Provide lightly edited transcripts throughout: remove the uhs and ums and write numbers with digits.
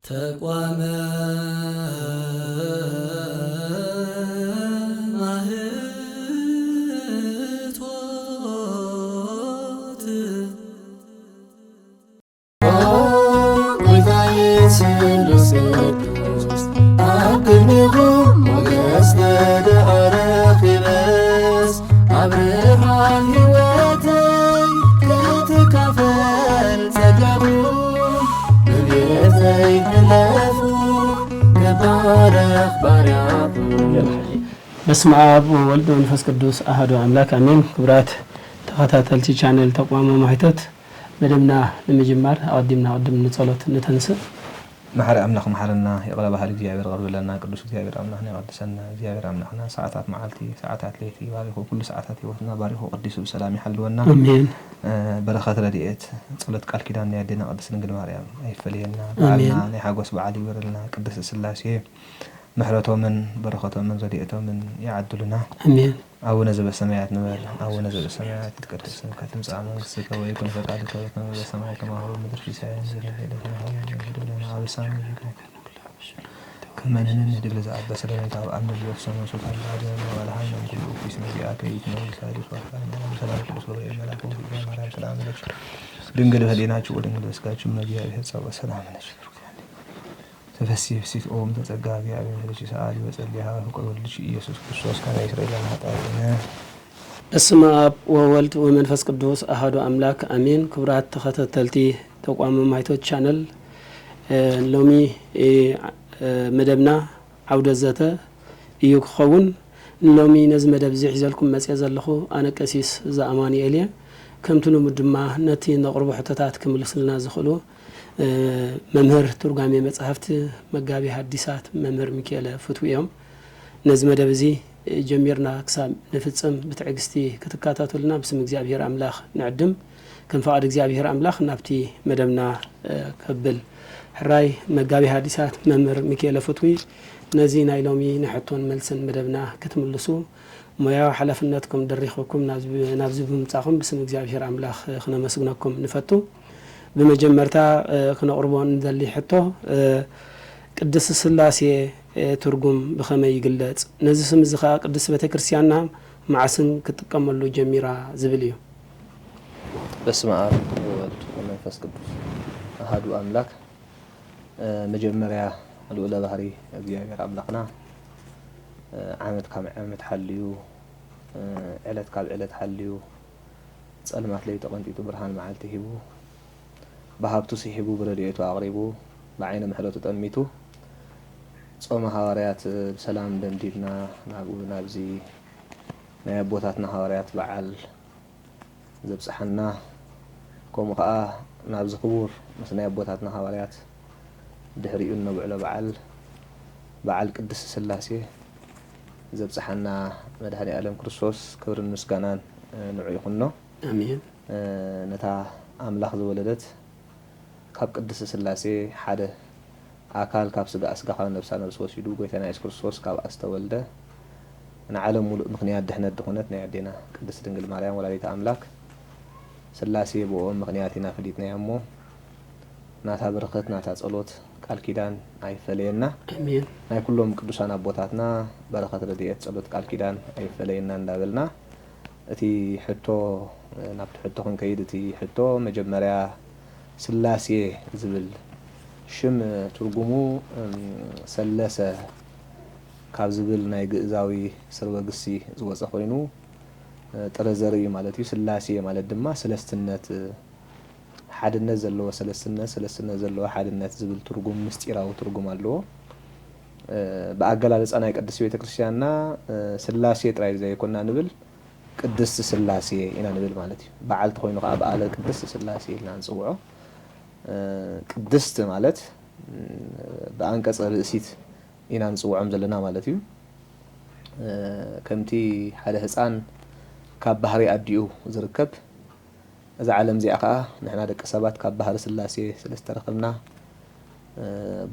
ተቋመ ማህቶት ጌታዬ ስሉስ ቅዱስ አብንሁም ሞገስ ለደአረፍ ይበስ አብርሃም ሕይወተይ ክትካፈል ጸጋቡ በቤተይ ህለፉ ገባረኽ ባርያቱ። በስመ አብ ወወልድ ወመንፈስ ቅዱስ አሐዱ አምላክ አሜን። ክቡራት ተከታተልቲ ቻናል ተቋመ ማህቶት መደብና ለመጀመር አወድምና ንጸሎት ንተንስእ። محر أملاخ محرنا يقرب هالي እግዚአብሔር قرب لنا قدوس እግዚአብሔር أملاخنا يقدسنا እግዚአብሔር أملاخنا ساعات معلتي ساعات ليتي باريخو كل ساعات يوتنا باريخو قديس بسلام يحلونا አሜን بركات رديت ጸሎት ቃል ኪዳን ያደና ቅድስት ድንግል ማርያም አይፈልየና ባልና ነሐጎስ በዓል ይወርልና ቅድስት ስላሴ محرتهم بركتهم من رديتهم من يعدلنا አሜን أبونا زب السماوات نبال أبونا زب السماوات تقدس كاتم زعما قصك ويكون فقادك ويكون السماء كما هو مدر في ساعة زل لنا هو على سامي كما نندق لزعب بس لنا تعب أمن الوفسان وصوت الله جل وعلا هاي نقول في سماء كيتنا وسادس وفانا سلام الرسول الملاكم في مرام سلام لك دنقل هدينا شو دنقل بسكاتش من جهة الصلاة والسلام عليك تفسي بسيط أوم تتقى في عبين هلشي سآلي وسأليها وقل لشي إيسوس كريستوس كان يسرائيل لنا حتى በስመ አብ ወወልድ ወመንፈስ ቅዱስ አሐዱ አምላክ አሜን። ክቡራት ተከታተልቲ ተቋመ ማህቶት ቻናል ሎሚ መደብና ዓውደ ዘተ እዩ ክኸውን ሎሚ ነዚ መደብ ዝሕዘልኩም መጽያ ዘለኹ ኣነ ቀሲስ ዘአማኑኤል እየ። ከምቲ ልሙድ ድማ ነቲ ነቕርቦ ሕቶታት ክምልስልና ዝኽእሉ መምህር ትርጓሜ መጽሐፍቲ መጋቢ ሐዲሳት መምህር ሚካኤል ፍትው እዮም። ነዚ መደብ እዚ ጀሚርና ክሳብ ንፍጽም ብትዕግስቲ ክትከታተሉና ብስም እግዚአብሔር አምላኽ ንዕድም ከም ፈቃድ እግዚአብሔር አምላኽ ናብቲ መደብና ከብል ሕራይ መጋቢ ሐዲሳት መምህር ሚካኤል ፍትው ነዚ ናይ ሎሚ ንሕቶን መልስን መደብና ክትምልሱ ሞያዊ ሓላፍነትኩም ደሪኽኩም ናብዚ ብምጻኹም ብስም እግዚአብሔር አምላኽ ክነመስግነኩም ንፈቱ። በመጀመርታ ክነቅርቦን ዘሊ ሕቶ ቅድስት ስላሴ ትርጉም በከመይ ይግለጽ ነዚ ስም ዝኻ ቅድስት ቤተክርስቲያንና ማዕስን ክትቀመሉ ጀሚራ ዝብል እዩ። በስመ አብ ወወልድ ወመንፈስ ቅዱስ አሐዱ አምላክ መጀመሪያ ልዑለ ባህሪ እግዚአብሔር አምላኽና ዓመት ካብ ዓመት ሓልዩ ዕለት ካብ ዕለት ሓልዩ ጸልማት ለይ ተቐንጢጡ ብርሃን መዓልቲ ሂቡ በሀብቱ ሲሂቡ በረድኤቱ አቅሪቡ በዓይነ ምሕረቱ ጠሚቱ ጾመ ሐዋርያት በሰላም ደምዲድና ናብዚ ናይ አቦታትና ሐዋርያት በዓል ዘብጽሐና ከምኡ ከዓ ናብዚ ክቡር ምስ ናይ አቦታትና ሐዋርያት ድሕሪኡ ነውዕሎ በዓል ቅድስት ስላሴ ዘብጽሐና መድኃኔ ዓለም ክርስቶስ ክብርን ምስጋናን ንዑ ይኹኖ አሜን። ነታ አምላኽ ዝወለደት ካብ ቅድስት ስላሴ ሓደ አካል ካብ ስጋ ካብ ነብሳ ነብስ ወሲዱ ጎይታና ኢየሱስ ክርስቶስ ካብ አስተወልደ ንዓለም ሙሉእ ምክንያት ድሕነት ድኾነት ናይ ኣዴና ቅድስት ድንግል ማርያም ወላዲተ አምላክ ስላሴ ብኦም ምክንያት ኢና ፍሊጥናያ እሞ ናታ በረኸት ናታ ጸሎት ቃል ኪዳን ኣይፈለየና አሜን። ናይ ኩሎም ቅዱሳን አቦታትና በረኸት ረድኤት ጸሎት ቃል ኪዳን ኣይፈለየና እንዳበልና እቲ ሕቶ ናብቲ ሕቶ ክንከይድ እቲ ሕቶ መጀመርያ ስላሴ ዝብል ሽም ትርጉሙ ሰለሰ ካብ ዝብል ናይ ግእዛዊ ስርወ ግሲ ዝወፀ ኮይኑ ጥረ ዘርኢ ማለት እዩ። ስላሴ ማለት ድማ ሰለስትነት ሓድነት ዘለዎ ሰለስትነት ዘለዎ ሓድነት ዝብል ትርጉም ምስጢራዊ ትርጉም ኣለዎ። ብኣገላልጻ ናይ ቅድስት ቤተክርስቲያንና ስላሴ ጥራይ ዘይኮንና ንብል ቅድስት ስላሴ ኢና ንብል ማለት እዩ። በዓልቲ ኮይኑ ከዓ በዓለ ቅድስት ስላሴ ኢልና ንጽውዖ። ቅድስት ማለት በአንቀጸ ርእሲት ኢና ንጽውዖም ዘለና ማለት እዩ። ከምቲ ሓደ ህፃን ካብ ባህሪ ኣዲኡ ዝርከብ እዛ ዓለም እዚኣ ከዓ ንሕና ደቂ ሰባት ካብ ባህሪ ስላሴ ስለዝተረኸብና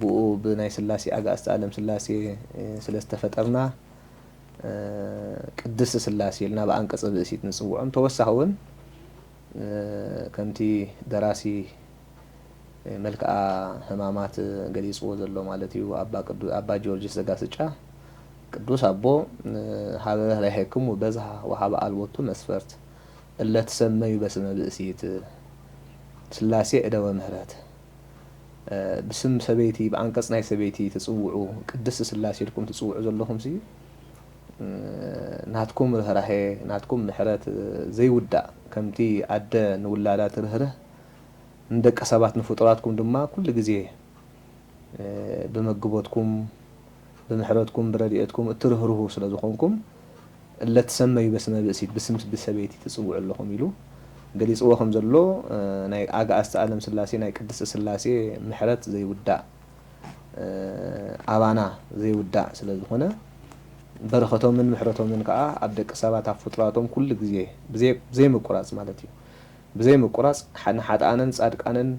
ብኡ ብናይ ስላሴ ኣጋእዝቲ ዓለም ስላሴ ስለዝተፈጠርና ቅድስት ስላሴ ኢልና በአንቀጸ ርእሲት ንጽውዖም። ተወሳኺ እውን ከምቲ ደራሲ መልክዓ ሕማማት ገሊጽዎ ዘሎ ማለት እዩ አባ ጊዮርጊስ ዘጋስጫ ቅዱስ አቦ ሀበህ ላይ ሐክሙ በዝሃ ወሀበ አልቦቱ መስፈርት እለ ተሰመዩ በስመ ብእሲት ስላሴ እደወ ምህረት بسم سبيتي بأنقص ناي سبيتي تصوعوا قدس سلاسي لكم تصوعوا زلهم سي ناتكم رهراهي ناتكم محرات زي ودا كمتي عد نولادات رهره ندك سبات نفطراتكم دما كل غزي بمغبوتكم بمحراتكم برادياتكم ترهروه سلازخونكم الا تسمي بسم بسيت بسم بسبيتي تصوعوا لهم يلو قليص وهم زلو ناي اغا استعلم سلاسي ناي قدس سلاسي محرت زي ودا ابانا زي ودا ስለሆነ በረከቶም ምን محرتهم من كا ابدق سبات افطراتهم كل غزي بزي مقراص ማለት እዩ بزي مقراص حدانن صادقانن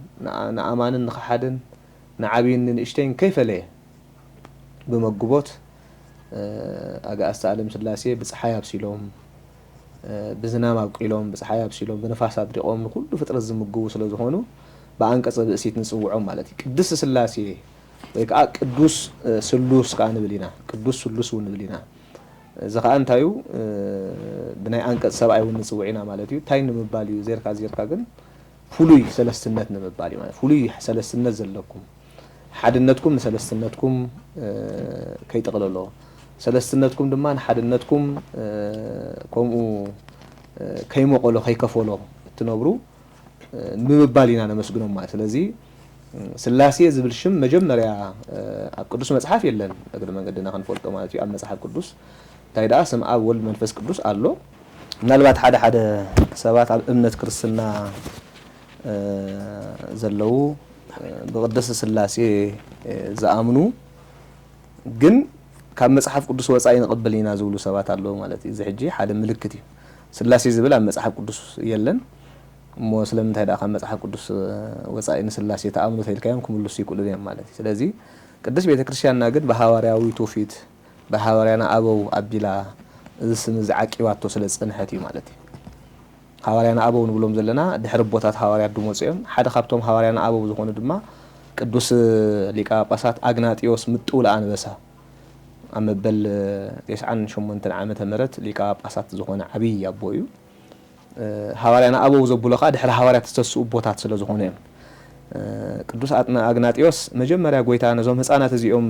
نعمانن نخحدن نعبين نشتين كيف له بمغبوت اغا استعلم سلاسي بصحايا بسيلهم بزنام አብቂሎም በፀሐይ አብሲሎም በነፋስ አድሪቆም ሁሉ ፍጥረት ዝምግቡ ስለሆኑ በአንቀጸ ብእሲት ንጽውዖም ማለት ቅዱስ ስላሴ ወይ ቅዱስ ስሉስ ካን ብሊና ቅዱስ ስሉስ ወንብሊና ዘኻ አንታዩ ብናይ አንቀጽ ሰብአይ ወንጽውዒና ማለት እዩ ታይን ምባል እዩ ዘርካ ግን ፍሉይ ሰለስትነት ንምባል ማለት ፍሉይ ሰለስትነት ዘለኩም ሓድነትኩም ሰለስትነትኩም ከይጠቅለሎ ሰለስትነትኩም ድማ ሓድነትኩም ከምኡ ከይመቆሎ ከይከፈሎ ትነብሩ ንምባሊና ነመስግኖም ማለት ስለዚ ስላሴ ዝብል ሽም መጀመሪያ ኣብ ቅዱስ መጽሐፍ የለን እግረ መንገድና ክንፈልጦ ማለት እዩ ኣብ መጽሐፍ ቅዱስ ታይዳ ስም ኣብ ወልድ መንፈስ ቅዱስ ኣሎ ምናልባት ሓደ ሰባት ኣብ እምነት ክርስትና ዘለው በቅዱስ ስላሴ ዝኣምኑ ግን ካብ መጽሐፍ ቅዱስ ወጻኢ ንቀበልና ዝብሉ ሰባት ኣለዉ ማለት እዩ እዚ ሕጂ ሓደ ምልክት እዩ ስላሴ ዝብል ኣብ መጽሐፍ ቅዱስ የለን እሞ ስለምንታይ ዳ ካብ መጽሐፍ ቅዱስ ወጻኢ ንስላሴ ተኣምኑ ተይልካዮም ክምልሱ ይክእሉ እዮም ማለት እዩ ስለዚ ቅዱስ ቤተክርስቲያንና ግን በሐዋርያዊ ትውፊት በሐዋርያና አበው አቢላ እዚ ስም ዝዓቂባቶ ስለ ጽንሐት እዩ ማለት እዩ ሐዋርያና አበው ንብሎም ዘለና ድሕሪ ቦታት ሐዋርያት ድሞጽኦም ሓደ ካብቶም ሐዋርያና አበው ዝኾኑ ድማ ቅዱስ ሊቀ ጳጳሳት አግናጢዮስ ምጡል አንበሳ አመበል 98 ዓመተ ምህረት ሊቀ ጳጳሳት ዝኾነ ዓብይ አቦዩ ሐዋርያና አበው ዘብሎኻ ድሕሪ ሐዋርያት ተሰስኡ ቦታት ስለ ዝኾነ ቅዱስ አግናጢዮስ መጀመሪያ ጎይታ ነዞም ህፃናት እዚኦም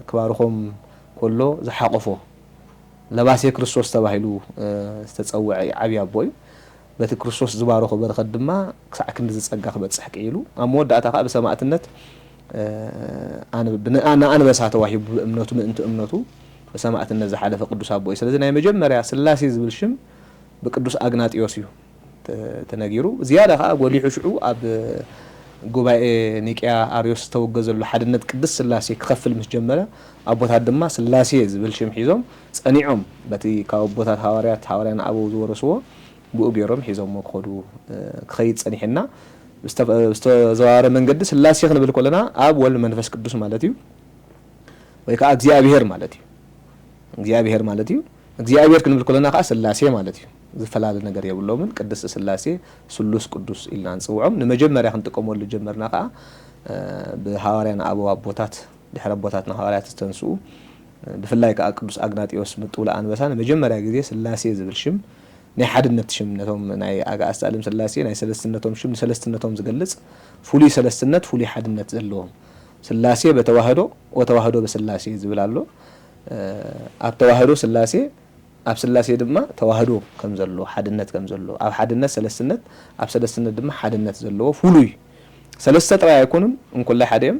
ክባርኾም ኮሎ ዝሓቆፎ ለባሴ ክርስቶስ ተባሂሉ ዝተጸውዐ ዓብይ አቦዩ በቲ ክርስቶስ ዝባርኾ በረኸት ድማ ክሳዕ ክንዲ ዝጸጋ ክበጽሕ ቀይሉ ኣብ መወዳእታ ከዓ በሰማዕትነት أنا بساعة واحد أمنته من أنت أمنته بسمعت النزح على فقدوس أبوي سلذي ناي مجمرة سلاسي زبلشم بقدوس أجنات يوسيو تناجيرو زيادة أقولي حشو أب جوباء نيكيا أريوس توجز له حد النت قدس سلاسي كخفل مش جمرة أبوت هادما سلاسي زبلشم حيزهم أنيعم بتي كأبوت هواريان أبو زورسوا بؤجرهم حيزهم مقولو خيط أنيحنا استوار من قدس سلاسي خنبل كلنا أب ولا منفس قدوس مالتيو ويكا እግዚአብሔር مالتيو እግዚአብሔር مالتيو እግዚአብሔር خنبل كلنا قاس سلاسي مالتيو ዝፈላል ነገር የብለው ምን ቅዱስ ስላሴ ስሉስ ቅዱስ ኢልና ንጽውዖም ንመጀመሪያ ክንጥቀመሉ ጀመርና ካ በሐዋርያና አበው አቦታት ድሕረ አቦታትና ሐዋርያት ተንስኡ ብፍላይ ካ ቅዱስ አግናጢዮስ ምጡል አንበሳ መጀመሪያ ጊዜ ስላሴ ዝብል ሽም ናይ ሓድነት ሽምነቶም ናይ አጋዕዝተ ዓለም ስላሴ ናይ ሰለስትነቶም ሽም ሰለስትነቶም ዝገልጽ ፉሊ ሰለስትነት ፉሊ ሓድነት ዘለዎም ስላሴ በተዋህዶ ወተዋህዶ በስላሴ ዝብል ኣሎ ኣብ ተዋህዶ ስላሴ ኣብ ስላሴ ድማ ተዋህዶ ከም ዘሎ ሓድነት ከም ዘሎ ኣብ ሓድነት ሰለስትነት ኣብ ሰለስትነት ድማ ሓድነት ዘለዎ ፉሉይ ሰለስተ ጥራይ አይኮኑን እንኩላይ ሓደም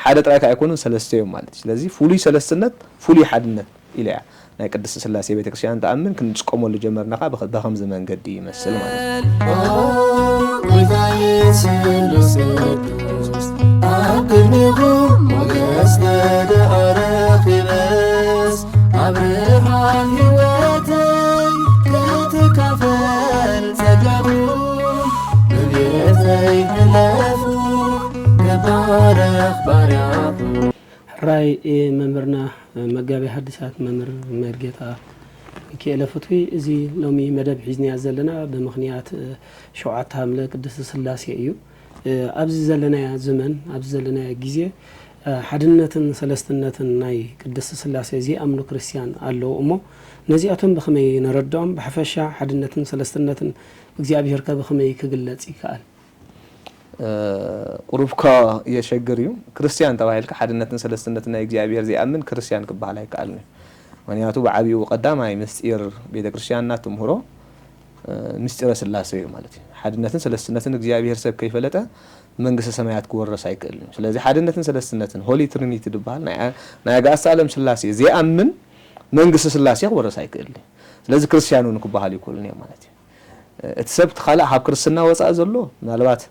ሓደ ጥራይ አይኮኑን ሰለስተ እዮም ማለት ስለዚ ፉሉይ ሰለስትነት ፉሉይ ሓድነት ኢልያ ናይ ቅድስት ስላሴ ቤተክርስቲያን ተአምን ክንጽቆመሉ ጀመርና ካ በኸም ዘመንገዲ ይመስል ማለት አብርሃም ሕይወተይ ከተካፈል ጸጋሁ በቤተይ ህለፉ ገባረኽ ባርያሁ ራይ መምህርና መጋቢ ሐዲሳት መምህር መርጌታ ሚካኤል ፍቱይ እዚ ሎሚ መደብ ሒዝና ዘለና ብምኽንያት ሸውዓተ ሐምለ ቅድስት ስላሴ እዩ ኣብዚ ዘለና ዘመን ኣብዚ ዘለና ግዜ ሓድነትን ሰለስትነትን ናይ ቅድስት ስላሴ ዝኣምኑ ክርስቲያን ኣለዉ እሞ ነዚኣቶም ብኸመይ ነረድኦም ብሓፈሻ ሓድነትን ሰለስትነትን እግዚአብሔር ከብኸመይ ክግለጽ ይካል ቁሩብካ የሸግር እዩ ክርስቲያን ተባሂልካ ሓድነትን ሰለስትነትን ናይ እግዚአብሔር ዝኣምን ክርስቲያን ክባሃል አይካልኒ ምክንያቱ ብዓቢኡ ቀዳማይ ምስጢር ቤተክርስቲያንና ትምህሮ ምስጢረ ስላሴ እዩ ማለት እዩ ሓድነትን ሰለስትነትን እግዚአብሔር ሰብ ከይፈለጠ መንግስተ ሰማያት ክወረስ አይክእልን ስለዚ ሓድነትን ሰለስትነትን ሆሊ ትሪኒቲ ድባል ናይ አጋዕዝተ ዓለም ስላሴ ዝኣምን መንግስተ ስላሴ ክወረስ አይክእልን ስለዚ ክርስቲያኑን ክባሃል ይኮልን ማለት እዩ እቲ ሰብ ተኻላ ሃብ ክርስትና ወፃእ ዘሎ ምናልባት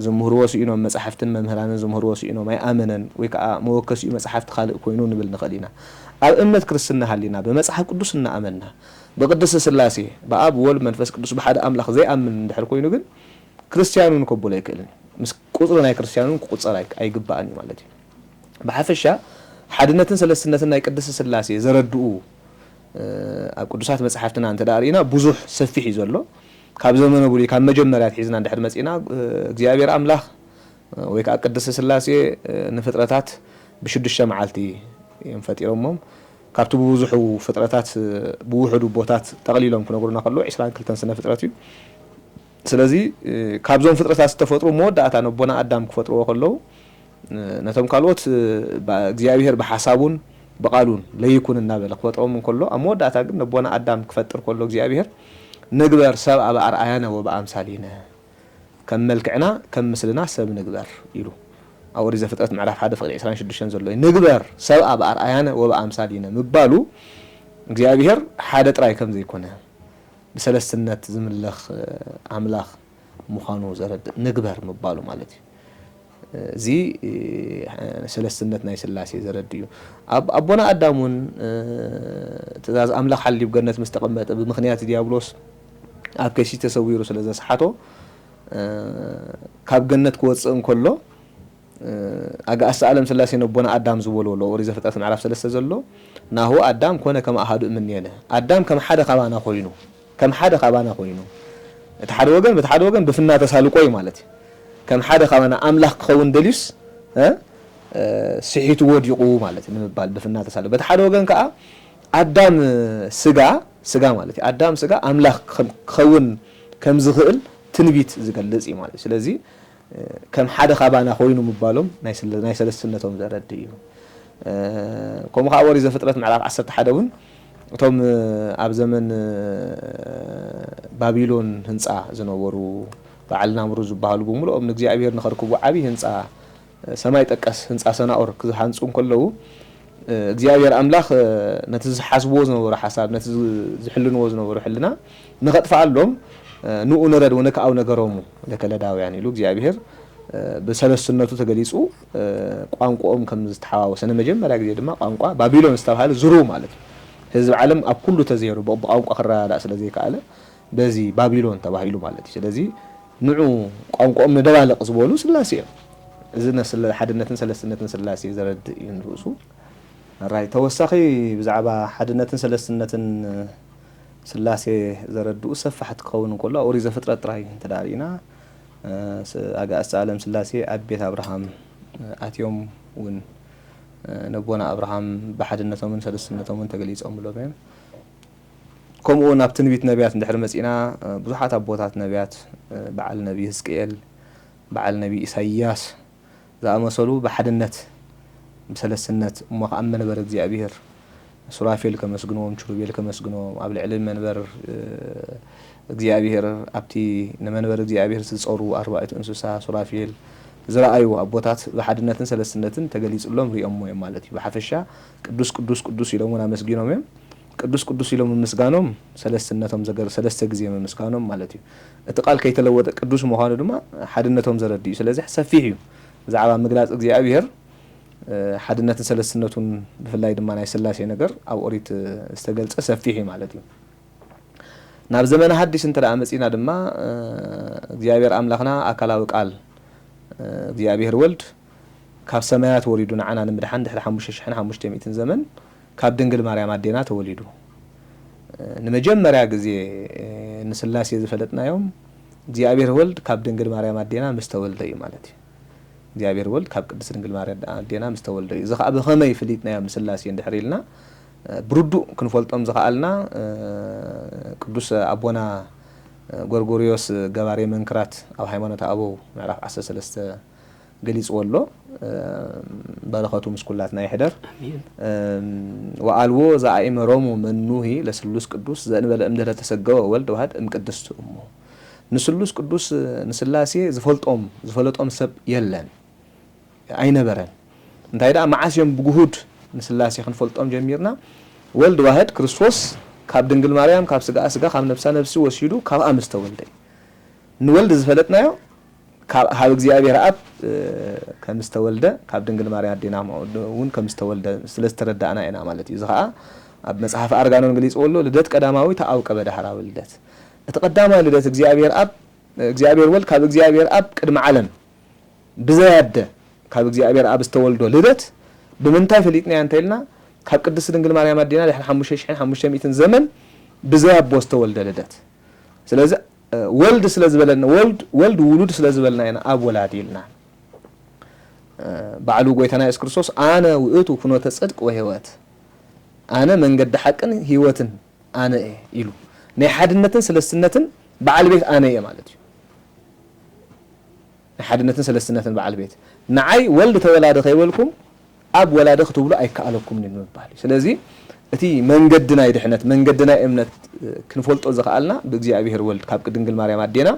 ዝምህርዎ ሲኢኖም መጽሓፍትን መምህራንን ዝምህርዎ ሲኢኖም ኣይኣመነን ወይ ከዓ መወከሲኡ መጽሓፍቲ ካልእ ኮይኑ ንብል ንኽእል ኢና ኣብ እምነት ክርስትና ሃሊና በመጽሓፍ ቅዱስ እናኣመንና በቅድስት ስላሴ በአብ ወልድ መንፈስ ቅዱስ በሓደ አምላኽ ዘይኣምን እንድሕር ኮይኑ ግን ክርስቲያኑን ከቦለ አይክእልን ምስ ቁጥር ናይ ክርስቲያኑን ቁጽር አይግባእን ማለት እዩ ብሓፈሻ ሓድነትን ሰለስትነትን ናይ ቅድስት ስላሴ ዘረድኡ ኣብ ቅዱሳት መጽሓፍትና እንተ ዳሪና ብዙሕ ሰፊሕ እዩ ዘሎ ካብ ዘመነ ብሉይ ካብ መጀመርያት ሒዝና እንድሕር መጺና እግዚአብሔር አምላኽ ወይ ከዓ ቅድስት ስላሴ ንፍጥረታት ብ6 መዓልቲ እዮም ፈጢሮሞም ካብቲ ብዙሕ ፍጥረታት ብውሕዱ ቦታት ጠቕሊሎም ክነግሩና ከሎ 22 ስነ ፍጥረት እዩ ስለዚ ካብዞም ፍጥረታት ዝተፈጥሩ መወዳእታ ነቦና አዳም ክፈጥርዎ ከለው ነቶም ካልኦት እግዚአብሔር በሐሳቡን በቃሉን ለይኩን እናበለ ክፈጥሮም ከሎ ኣብ መወዳእታ ግን ነቦና አዳም ክፈጥር ከሎ እግዚአብሔር ንግበር ሰብአ በአርአያነ ወበአምሳሊነ ከም መልክዕና ከም ምስልና ሰብ ንግበር ኢሉ ኣብ ኦሪት ዘፍጥረት ምዕራፍ 1 ፍቅዲ 26 ዘሎ ንግበር ሰብአ በአርአያነ ወበአምሳሊነ ምባሉ እግዚአብሔር ሓደ ጥራይ ከም ዘይኮነ بسلستنت زملخ أملاخ مخانو زرد نقبر مبالو مالتي زي سلستنت ناي سلاسي زرد ديو أبونا أدامون تزاز أملاخ حلي بقرنت مستقبت بمخنيات ديابلوس أب كيشي تسويرو سلازا سحاتو كاب قرنت كواتسن كله أجا أسألم سلاسي نبونا أدام زولو لو وريزة فتاة معرف سلسة زلو ناهو أدام كونه كما أحد من ينه أدام كم حدا قبانا خوينو كم حدا قبانا خوينو بتحد وجن بفنا تسالقوي مالتي كم حدا قبانا أملاخ خون دليس سحيت وديقو مالتي نمبال بفنا تسالق بتحد وجن كأ أدام سجا مالتي أدام سجا أملاخ خون كم زغل تنبيت زغل لزي مالتي سلازي كم حدا خبانا خوينو مبالهم نايس للسنتهم زرديو كم خاوري إذا فترة مع 10 حداون توم أب زمن بابيلون هنسا زنورو بعلنا مروز بحالو بملو أم نجزي عبير نخركو عبي هنسا سمايت أكس هنسا سناور كذا هنسون كله جزي عبير أملاخ نتز حسب وزن ورا حساب نتز حلون وزن ورا حلنا نقط فعلهم نو نرد ونك أو نجرمو لك لا داو يعني لو جزي عبير بسلس سنتو تجلسو قانقوم كم زتحاو سنة مجمع جديد ما قانقوا بابيلون استوحال زرو مالك هذا العالم أكله تزيرو بقانقوا آخر رأس لذي كعله بزي بابيلون تباهيلو مالك لذي نوع قانقوم ندوالق زبولو سلاسية إذا نسل حد النتن سلسنة سلاسية زرد ينرسو الرأي توسخي بزعبا حد النتن سلسنة سلاسية زرد وسفحت قون كله أوريز فترة راي تدارينا أجا أسألهم سلاسي أبيت أبراهام أتيوم ون نبونا أبراهام بحد النتوم من سلسلتهم من تجليس أم لبين كم أو نبتن بيت نبيات ندحر مسئنا بزحات أبوتات نبيات بعل نبي هزكيل بعل نبي إساياس ذا مسلو بحد النت بسلسلنت وما أمن برد زي أبيهر سرافيل كمسجنوم شروبيل كمسجنوم قبل علم منبر እግዚአብሔር ኣብቲ ነመንበር እግዚአብሔር ዝጾሩ 4 እንስሳ ሱራፊል ዝራአዩ አቦታት በሐድነትን ሰለስትነትን ተገሊጽሎም ሪኦም ወይ ማለት እዩ በሐፈሻ ቅዱስ ቅዱስ ቅዱስ ይለሙና መስጊኖም ቅዱስ ቅዱስ ይለሙ መስጋኖም ሰለስትነቶም ዘገር ሰለስተ ጊዜ መስጋኖም ማለት እዩ እቲ ቃል ከይተለወጠ ቅዱስ መሆኑ ድማ ሐድነቶም ዘረድ እዩ ስለዚህ ሰፊሕ እዩ ዛዕባ ምግላጽ እግዚአብሔር ሐድነትን ሰለስትነቱን ብፍላይ ድማ ናይ ስላሴ ነገር ኣብ ኦሪት ዝተገልጸ ሰፊሕ ማለት እዩ ናብ ዘመነ ሐዲስ እንተ አመጽና ድማ እግዚአብሔር አምላኽና አካላዊ ቃል እግዚአብሔር ወልድ ካብ ሰማያት ወሪዱ ንዓና ንምድሓን ድሕሪ 5500 ዘመን ካብ ድንግል ማርያም አዴና ተወሊዱ ንመጀመርያ ግዜ ንስላሴ ዝፈለጥናዮም እግዚአብሔር ወልድ ካብ ድንግል ማርያም አዴና ምስተወልደ እዩ ማለት እዩ እግዚአብሔር ወልድ ካብ ቅድስት ድንግል ማርያም አዴና ምስተወልደ እዩ እዚ ከዓ ብኸመይ ፍሊጥናዮ ስላሴ እንድሕሪልና ብርዱእ ክንፈልጦም ዝኽኣልና ቅዱስ አቦና ጎርጎርዮስ ገባሬ መንክራት ኣብ ሃይማኖት አበው ምዕራፍ 13 ገሊጽዎ ኣሎ በረኸቱ ምስኩላትና ይሕደር ወአልዎ ዘአእመሮሙ መኑሂ ለስሉስ ቅዱስ ዘእንበለ እምድኅረ ተሰገወ ወልድ ዋሕድ እምቅድስት እሙ ንስሉስ ቅዱስ ንስላሴ ዝፈለጦም ሰብ የለን ኣይነበረን እንታይ ደኣ መዓስ እዮም ብጉሁድ ንስላሴ ክንፈልጦም ጀሚርና ወልድ ዋሕድ ክርስቶስ ካብ ድንግል ማርያም ካብ ስጋ ስጋ ካብ ነፍሳ ነፍሲ ወሲዱ ካብኣ ምስተወልደ ንወልድ ዝፈለጥናዮ ካብ እግዚአብሔር አብ ከምስተወልደ ካብ ድንግል ማርያም አዴና ውን ከምስተወልደ ስለስተረዳእና ኢና ማለት እዩ ዝኻ ኣብ መጽሐፍ አርጋኖን ገሊጽዎ ኣሎ ልደት ቀዳማዊ ተአውቀ በዳህራ ውልደት እቲ ቀዳማዊ ልደት እግዚአብሔር ወልድ ካብ እግዚአብሔር አብ ቅድመ ዓለም ብዘያደ ካብ እግዚአብሔር አብ ዝተወልዶ ልደት ብምንታይ ፈሊጥና እንተይልና ካብ ቅድስት ድንግል ማርያም አዴና ድሕሪ 5500 ዘመን ብዘያቦ ዝተወልደ ልደት ስለዚህ ወልድ ስለዝበለና ወልድ ውሉድ ስለዝበለና ኢና አብ ወላዲ ኢልና ባዕሉ ጎይታና ኢየሱስ ክርስቶስ አነ ውእቱ ፍኖተ ጽድቅ ወህይወት አነ መንገድ ሐቅን ህይወትን አነ ኢሉ ናይ ሓድነትን ሰለስትነትን በዓል ቤት አነ ማለት እዩ ናይ ሓድነትን ሰለስትነትን በዓል ቤት ንዓይ ወልድ ተወላደ ከይበልኩም አብ ወላደ ክትብሉ ኣይከኣለኩም ንባል ስለዚ እቲ መንገድና ይድሕነት መንገድና እምነት ክንፈልጦ ዝኽኣልና ብእግዚአብሔር ወልድ ካብ ድንግል ማርያም አዴና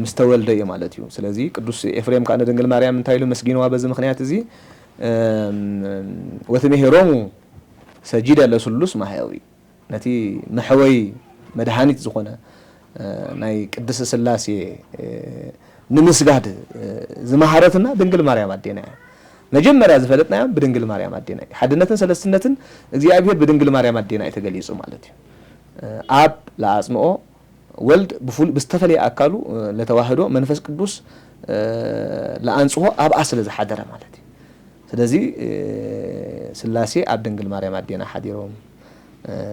ምስተወልደ እዩ ማለት እዩ ስለዚ ቅዱስ ኤፍሬም ካነ ድንግል ማርያም እንታይ ኢሉ መስጊንዋ በዚ ምኽንያት እዚ ወትምህሮሙ ሰጂደ ለስሉስ ማህያዊ ነቲ መሕወይ መድሃኒት ዝኾነ ናይ ቅድስ ስላሴ ንምስጋድ ዝመሃረትና ድንግል ማርያም አዴና መጀመሪያ ዝፈለጥናዮም ብድንግል ማርያም አዴና ሓድነትን ሰለስትነትን እግዚአብሔር ብድንግል ማርያም አዴና የተገሊጹ ማለት እዩ አብ ለአጽንኦ ወልድ ብስተፈለየ አካሉ ለተዋህዶ መንፈስ ቅዱስ ለአንጽሖ አብ አስለ ዝሓደረ ማለት እዩ ስለዚ ስላሴ አብ ድንግል ማርያም አዴና ሓዲሮም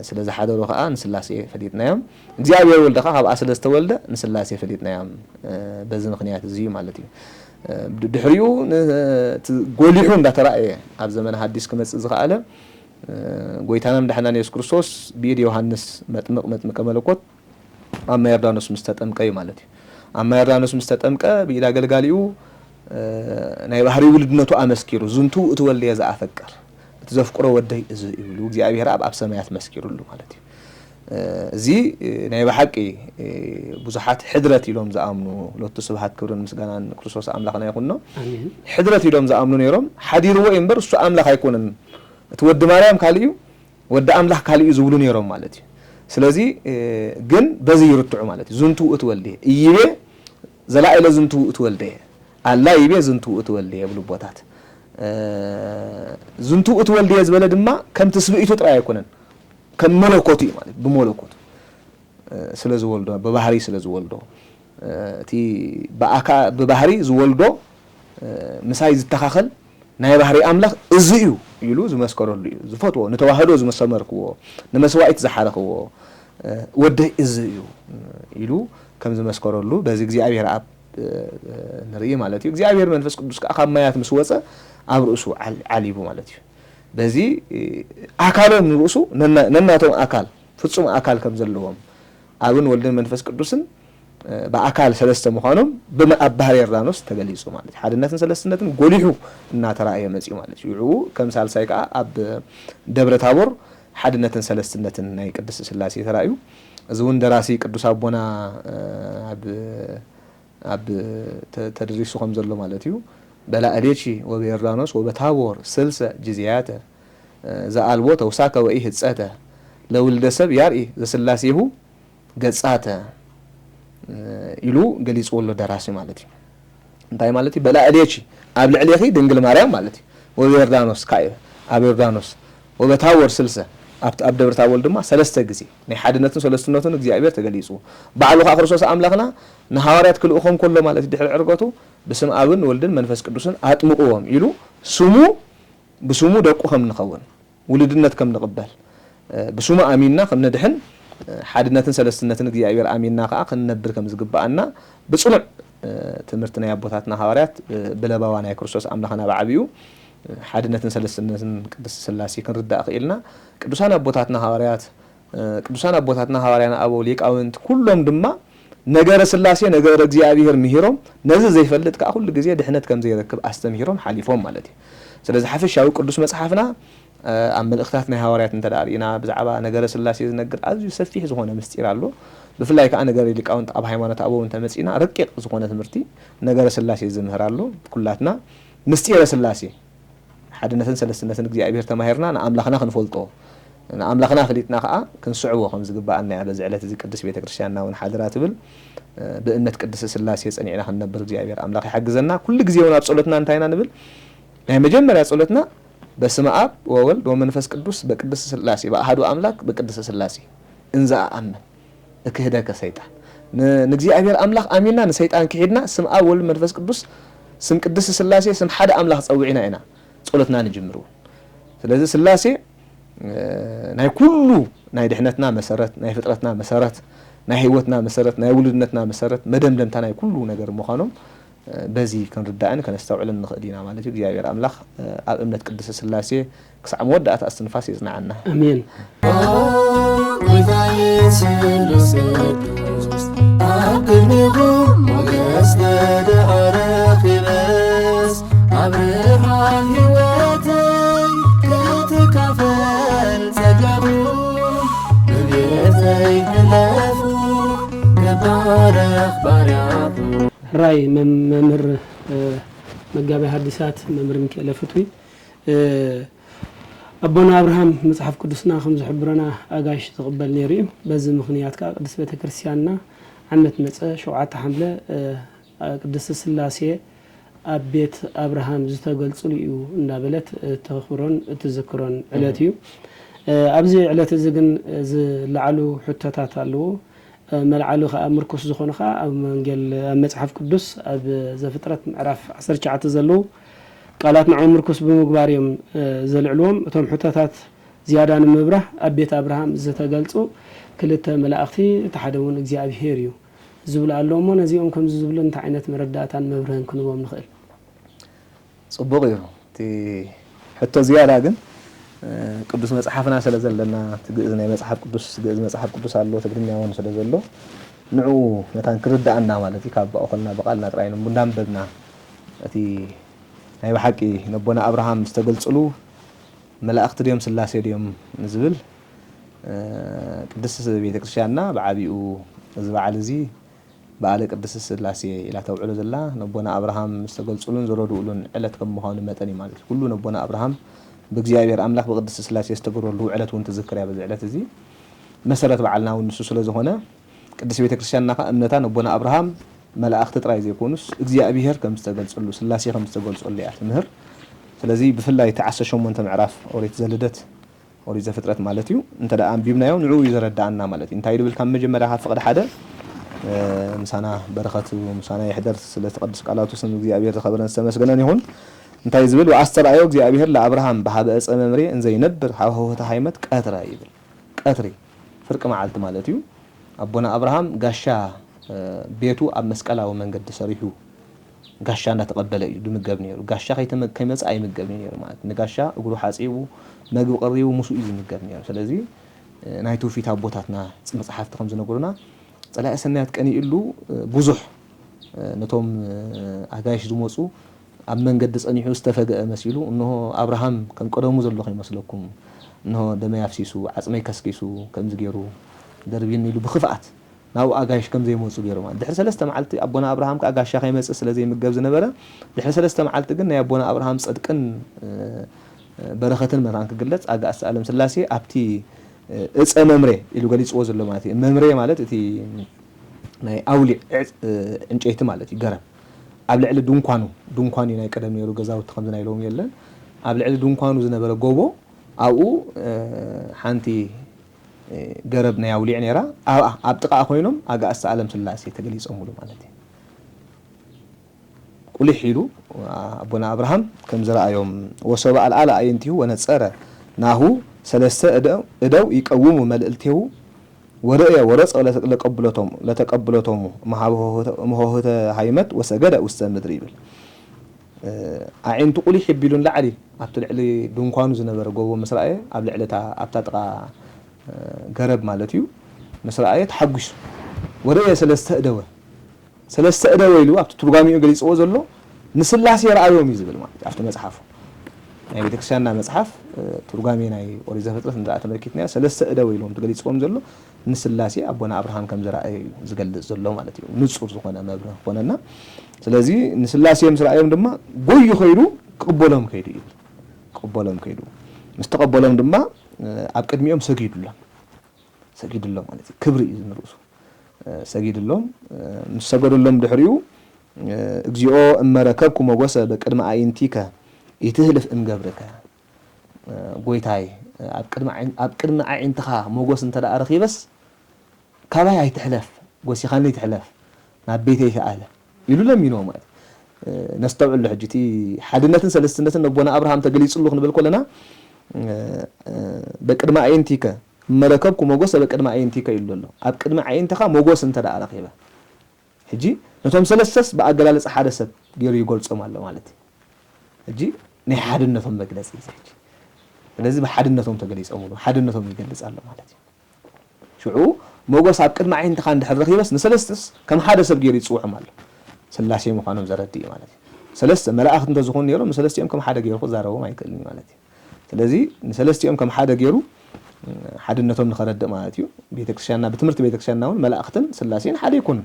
ስለዚ ሓደሩ ከዓ ንስላሴ ፈሊጥናዮም እግዚአብሔር ወልድ ከዓ ካብ አስለ ዝተወልደ ንስላሴ ፈሊጥናዮም በዚ ምኽንያት እዚ ማለት እዩ ድሕሪኡ ጎሊሑ እንዳተራእየ ኣብ ዘመነ ሐዲስ ክመጽእ ዝኽኣለ ጎይታና ምድሕናና ኢየሱስ ክርስቶስ ብኢድ ዮሐንስ መጥምቀ መለኮት ኣብ ማይ ዮርዳኖስ ምስ ተጠምቀ እዩ ማለት እዩ ኣብ ማይ ዮርዳኖስ ምስ ተጠምቀ ብኢድ ኣገልጋሊኡ ናይ ባህሪ ውልድነቱ ኣመስኪሩ ዝንቱ እቲ ወልድየ ዝኣፈቅር እቲ ዘፍቅሮ ወደይ እዚ ይብሉ እግዚአብሔር ኣብ ሰማያት መስኪሩሉ ማለት እዩ እዚ ናይ በሓቂ ብዙሓት ሕድረት ኢሎም ዝኣምኑ ሎቱ ስብሓት ክብርን ምስጋናን ክርስቶስ ኣምላኽና ይኹኖ ሕድረት ኢሎም ዝኣምኑ ነይሮም ሓዲርዎ እምበር እሱ ኣምላኽ ኣይኮነን እቲ ወዲ ማርያም ካልእ እዩ ወዲ ኣምላኽ ካልእ እዩ ዝብሉ ነይሮም ማለት እዩ ስለዚ ግን በዚ ይርትዑ ማለት እዩ ዝንቱ እቲ ወልድየ እይቤ ዘላኢለ ዝንቱ እቲ ወልድየ ኣላ ይቤ ዝንቱ እቲ ወልድየ ብሉ ቦታት ዝንቱ እቲ ወልድየ ዝበለ ድማ ከም ትስብኢቱ ጥራይ ኣይኮነን ከም መለኮቱ ማለት ብመለኮቱ ስለዝወልዶ በባህሪ ስለዝወልዶ እቲ በባህሪ ዝወልዶ ምሳይ ዝተኻኸል ናይ ባህሪ ኣምላኽ እዚ እዩ ኢሉ ዝመስከረሉ እዩ ዝፈትዎ ንተዋህዶ ዝመሰመርክዎ ንመስዋዕት ዝሓረኽዎ ወደይ እዚ እዩ ኢሉ ከም ዝመስከረሉ በዚ እግዚአብሔር አብ ንርኢ ማለት እዩ እግዚአብሔር መንፈስ ቅዱስ ከዓ ካብ ማያት ምስ ወፀ ኣብ ርእሱ ዓሊቡ ማለት እዩ በዚ አካሎም ንርእሱ ነናቶም አካል ፍጹም አካል ከም ዘለዎም አብን ወልድን መንፈስ ቅዱስን በአካል ሰለስተ መሆኑም በአብ ባህሪ ዮርዳኖስ ተገሊጹ ማለት ሓድነትን ሰለስትነትን ጎሊሑ እናተራእየ መጽኡ ማለት እዩ ከም ሳልሳይ ከዓ ኣብ ደብረ ታቦር ሓድነትን ሰለስትነትን ናይ ቅዱስ ስላሴ ተራእዩ እዚውን ደራሲ ቅዱስ አቦና ኣብ ተድሪሱ ከም ዘሎ ማለት እዩ በላእሌቺ ወበዮርዳኖስ ወበታቦር ስልሰ ጅዝያተ ዘአልቦ ተውሳከ ወኢ ህጸተ ለውልደ ሰብ ያርኢ ዘስላሴሁ ገጻተ ኢሉ ገሊጽዎ ኣሎ ደራሲ ማለት እዩ እንታይ ማለት እዩ በላእሌቺ ኣብ ልዕሊኺ ድንግል ማርያም ማለት እዩ ወበዮርዳኖስ ካይ ኣብ ዮርዳኖስ ወበታቦር ስልሰ ኣብ ደብረ ታቦር ድማ ሰለስተ ግዜ ናይ ሓድነትን ሰለስትነትን እግዚአብሔር ተገሊጹ ባዕሉ ከዓ ክርስቶስ ኣምላኽና ንሐዋርያት ክልእኾም ከሎ ማለት ድሕሪ ዕርገቱ ብስም አብን ወልድን መንፈስ ቅዱስን አጥምቁዎም ኢሉ ስሙ ብስሙ ደቁ ከም ንኸውን ውልድነት ከም ንቅበል ብስሙ አሚንና ከም ንድሕን ሓድነትን ሰለስትነትን እግዚአብሔር አሚንና ከዓ ክንነብር ከም ዝግባአና ብጽኑዕ ትምህርትና ያቦታትና ሐዋርያት ብለባዋ ናይ ክርስቶስ አምላኽና በዓቢዩ ሓድነትን ሰለስትነትን ቅድስት ሥላሴ ክንርዳእ ኽኢልና ቅዱሳን አቦታትና ሐዋርያና አበው ሊቃውንት ኩሎም ድማ ነገረ ሥላሴ ነገረ እግዚአብሔር ምሂሮም ነዚ ዘይፈልጥ ከዓ ሁሉ ግዜ ድሕነት ከም ዘይረክብ አስተምሂሮም ሓሊፎም ማለት እዩ። ስለዚህ ሓፈሻዊ ቅዱስ መጽሓፍና ኣብ መልእኽታት ናይ ሐዋርያት እንተዳሪና ብዛዕባ ነገረ ሥላሴ ዝነግር ኣዝዩ ሰፊሕ ዝኾነ ምስጢር ኣሎ። ብፍላይ ከዓ ነገረ ሊቃውንት ኣብ ሃይማኖት አበው እንተመጺና ረቂቕ ዝኾነ ትምህርቲ ነገረ ሥላሴ ዝምህር ኣሎ። ኩላትና ምስጢረ ሥላሴ ሓድነትን ሰለስትነትን እግዚአብሔር ተማሂርና ንኣምላኽና ክንፈልጦ ንኣምላኽና ፍሊጥና ከዓ ክንስዕቦ ከም ዝግባአና ያለ ዝዕለት እዚ ቅዱስ ቤተክርስትያንና እውን ሓድራ ትብል ብእምነት ቅድስት ሥላሴ ጸኒዕና ክንነብር እግዚአብሔር አምላኽ ይሕግዘና። ኩሉ ግዜ እውን ኣብ ጸሎትና እንታይና ንብል ናይ መጀመርያ ጸሎትና በስመ አብ ወወልድ ወመንፈስ ቅዱስ በቅድስት ሥላሴ በአሐዱ አምላክ በቅድስት ሥላሴ እንዛ አመን እክህደከ ሰይጣን ንእግዚአብሔር አምላኽ አሚንና ንሰይጣን ክሂድና ስም አብ ወልድ መንፈስ ቅዱስ ስም ቅድስት ሥላሴ ስም ሓደ አምላኽ ጸውዒና ኢና ጸሎትና ንጅምሩ። ስለዚህ ሥላሴ ናይ ኩሉ ናይ ድሕነትና መሰረት ናይ ፍጥረትና መሰረት ናይ ህይወትና መሰረት ናይ ውልድነትና መሰረት መደምደምታ ናይ ኩሉ ነገር ምዃኖም በዚ ክንርዳእን ከነስተውዕልን ንኽእል ኢና ማለት እዩ። እግዚአብሔር አምላኽ ኣብ እምነት ቅድስት ሥላሴ ክሳዕ መወዳእታ እስትንፋስ ይጽናዓና። አሜን። አብርሃም ሕይወተይ ክትካፈል ጸጋሁ ብቤተይ ህለፉ ገባረኽ ባርያቱ ራይ መምህር መጋቢ ሐዲሳት መምህር ሚካኤል ፍቱይ አቦና አብርሃም መጽሐፍ ቅዱስና ከም ዝሕብረና አጋሽ ተቀበል ነይሩ እዩ። በዚ ምኽንያት ከዓ ቅድስት ቤተክርስትያንና ዓመት መጸ 7 ሐምለ ቅድስት ሥላሴ ኣብ ቤት አብርሃም ዝተገልጹሉ እዩ እንዳበለት ተኽብሮን ትዝክሮን ዕለት እዩ። ኣብዚ ዕለት እዚ ግን ዝለዓሉ ሕቶታት ኣለዎ። መልዓሉ ከዓ ምርኩስ ዝኾነ ከዓ ኣብ መንገል ኣብ መጽሓፍ ቅዱስ ኣብ ዘፍጥረት ምዕራፍ 19 ዘለዉ ቃላት ንዕኡ ምርኩስ ብምግባር እዮም ዘልዕልዎም። እቶም ሕቶታት ዝያዳ ንምብራህ ኣብ ቤት አብርሃም ዝተገልጹ ክልተ መላእኽቲ እቲ ሓደ እውን እግዚአብሔር እዩ ዝብሉ ኣለዎ እሞ ነዚኦም ከም ዝብሉ እንታይ ዓይነት መረዳእታን መብርህን ክንቦም ንኽእል? ጽቡቕ እዩ እቲ ሕቶ ዝያዳ ግን ቅዱስ መጽሓፍና ስለ ዘለና ትግእዝ ናይ መጽሓፍ ቅዱስ ግእዝ መጽሓፍ ቅዱስ ኣሎ ትግርኛ እውን ስለ ዘሎ ንዕኡ ነታን ክርዳእና ማለት እዩ። ካብ ባእኸልና በቓልና ጥራይ እንዳንበብና እቲ ናይ ብሓቂ ነቦና አብርሃም ዝተገልጽሉ መላእኽቲ ድዮም ሥላሴ ድዮም ዝብል ቅድስት ቤተክርስትያንና ብዓቢኡ እዚ በዓል እዚ በዓለ ቅድስት ሥላሴ ኢላ ተውዕሎ ዘላ ነቦና አብርሃም ዝተገልጹሉን ዝረድኡሉን ዕለት ከም ምዃኑ መጠን እዩ ማለት እዩ። ኩሉ ነቦና አብርሃም ብእግዚአብሔር አምላኽ ብቅድስት ሥላሴ ዝተገረሉ ዕለት እውን ትዝክር እያ። በዚ ዕለት እዚ መሰረት በዓልና እውን ንሱ ስለ ዝኾነ ቅድስት ቤተክርስትያንና ከዓ እምነታ ነቦና አብርሃም መላእኽቲ ጥራይ ዘይኮኑስ እግዚአብሔር ከም ዝተገልጸሉ ሥላሴ ከም ዝተገልጸሉ እያ ትምህር። ስለዚ ብፍላይ 18 ምዕራፍ ኦሪት ዘልደት ኦሪት ዘፍጥረት ማለት እዩ እንተዳ አንቢብናዮ ንዕኡ ይዘረዳእና ማለት እዩ። እንታይ ድብል ካብ መጀመርያ ካብ ፍቅድ ሓደ ምሳና በረኸቱ ምሳና ይሕደር ስለ ተቀድስ ቃላቱ ስም እግዚአብሔር ዝኸበረን ዝተመስገነን ይሁን። እንታይ ዝብል ወአስተርአዮ እግዚአብሔር ለአብርሃም በሃበ ዕፀ መምሬ እንዘ ይነብር ሃብሃውታ ሃይመት ቀትረ ይብል። ቀትሪ ፍርቂ መዓልቲ ማለት እዩ። አቦና አብርሃም ጋሻ ቤቱ ኣብ መስቀላዊ መንገዲ ሰሪሑ ጋሻ እንዳተቀበለ እዩ ድምገብ ነይሩ። ጋሻ ከይመጽእ ኣይምገብ ነይሩ ማለት ንጋሻ እግሩ ሓጺቡ መግቢ ቀሪቡ ሙሱ እዩ ዝምገብ ነይሩ። ስለዚ ናይ ትውፊት ኣቦታትና መጽሓፍቲ ከም ዝነገሩና ጸላኢ ሰናያት ቀኒኢሉ ብዙሕ ነቶም ኣጋይሽ ዝመጹ ኣብ መንገዲ ጸኒሑ ዝተፈገአ መሲሉ እንሆ አብርሃም ከም ቀደሙ ዘሎ ይመስለኩም እንሆ ደመይ ኣፍሲሱ ዓጽመይ ከስኪሱ ከምዚ ገይሩ ደርቢን ኢሉ ብኽፍኣት ናው ኣጋይሽ ከም ዘይመጹ ገይሩ ማለት ድሕሪ 3 መዓልቲ አቦና አብርሃም ከኣጋሻ ከይመጽእ ስለ ዘይምገብ ዝነበረ ድሕሪ 3 መዓልቲ ግን ናይ አቦና አብርሃም ጽድቅን በረኸትን መራን ክግለጽ ኣጋእስ ዓለም ሥላሴ ኣብቲ ዕፀ መምሬ ኢሉ ገሊጽዎ ዘሎ ማለት እዩ። መምሬ ማለት እቲ ናይ ኣውሊዕ ዕንጨይቲ ማለት እዩ ገረብ ኣብ ልዕሊ ድንኳኑ ናይ ቀደም ነይሩ ገዛውቲ ከምዚ ናይ ሎሚ የለን። ኣብ ልዕሊ ድንኳኑ ዝነበረ ጎቦ ኣብኡ ሓንቲ ገረብ ናይ ኣውሊዕ ነይራ ኣብ ጥቃ ኮይኖም ኣጋእስ ዓለም ሥላሴ ተገሊጾምሉ ማለት እዩ። ቁልሕ ኢሉ አቦና አብርሃም ከም ዝረአዮም ወሰበ አልዓለ አየንቲሁ ወነጸረ ናሁ ሰለስተ እደው ይቀውሙ መልእልቲሁ ورأي ورث ولا لتقبلتهم مهوهة هايمت وسجد واستمدري بل عين تقولي حبيلون لعلي أبتلع لي دونكانو زنبر جوه مسرائي أبلع لتها أبتدقى قرب مالتيو مسرائي تحجش ورأي سلست أدوى يلو أبتدرجامي يجلس أوزله نسلاسي رأيهم يزبل ما أفتح مصحفه يعني بتكشفنا مصحف ترجمينا أوريزا فترة نزعت مركتنا سلست أدوى يلهم تجلس قوم زله نسلاسي أبونا أبراهام كم زرعي زجل زله مالتيو نصور زخنا مبرة خنانا سلازي نسلاسي مسرائيهم دما قوي خيرو قبولهم كيدو مستقبلهم دما أبقدميهم سجيد الله مالتي كبري إذن رؤسه سجيد اللهم نسجد اللهم دحريو اجزئو اما ركبكم وغسا بقدم عينتيكا يتهلف ام قبرك قويتاي ابقدم عينتخا موغوس انت دا ارخي بس كاباي يتحلف غوسي خاني يتحلف ما بيتي يتعالى يلو لم ينو مال نستوعب لحجتي حدنتن سلستنتن نبونا ابراهام تغليصلو نبل كلنا بقدم عينتيكا مركبكم موغوس بقدم عينتيكا يلولو ابقدم عينتخا موغوس انت دا ارخي حجي نتوم سلسس بأجلالس حادثة غير يقول صوم الله مالتي حجي ني حدنتهم مجلس يزج لازم حدنتهم تجلس أمور حدنتهم يجلس الله مالتي شو موجس عبقد معي أنت خان دحر رخي بس نسلسس كم حادثة غير يصوح مال سلاسي مخانم زردي مالتي سلست ملاأخ أنت زخون يرو نسلست يوم كم حدا غيره خزاره ما يكلني مالتي لذي نسلست يوم كم حدا غيره حدنتهم نخرد مالتيو بيتكشنا بتمرت بيتكشنا ملاأختن سلاسين حدا يكون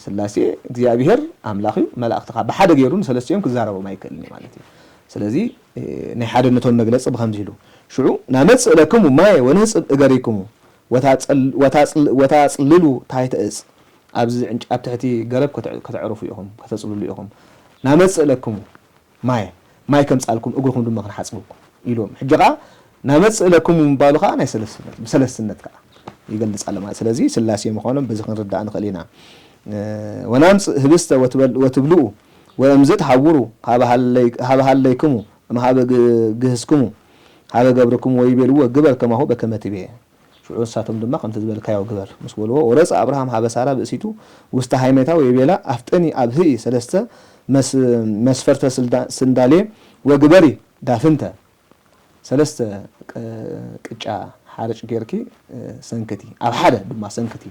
سلاسي እግዚአብሔር አምላኹ መላእክትኻ በሓደ ገይሩን ሰለስቲኦም ክዛረቡ ማይከልኒ ማለት እዩ ስለዚ ናይ ሓደነቶም መግለጽ በከምዚ ኢሉ ሽዑ ናመጽ ለክሙ ማይ ወንህጽብ እገሪክሙ ወታጽልሉ ታይተእጽ ኣብዚ ዕንጫብ ትሕቲ ገረብ ከተዕርፉ ኢኹም ከተጽልሉ ኢኹም ናመጽ ለክሙ ማይ ከምጻልኩም እግርኩም ድማ ክንሓጽብኩም ኢሎም ሕጂኻ ናመጽ ለክሙ ምባሉኻ ናይ ሰለስነት ከዓ ይገልጽ አለ ማለት ስለዚ ስላሴ ምዃኖም በዚ ክንርዳእ ንኽእል ኢና ونامس هبست وتبلؤ وامزت حوروا هذا هالليكم ما هذا جهزكم هذا جبركم ويبلوا جبر كما هو بكمة به شو ساتم دم قمت تبل كياو جبر مسؤوله ورث أبراهام هذا سارة بسيتو واستحيمته ويبلا أفتني أبهي سلسته مسفرت سندالي وجبري دافنته سلسته كجا حارج جيركي سنكتي أو حدا دم سنكتي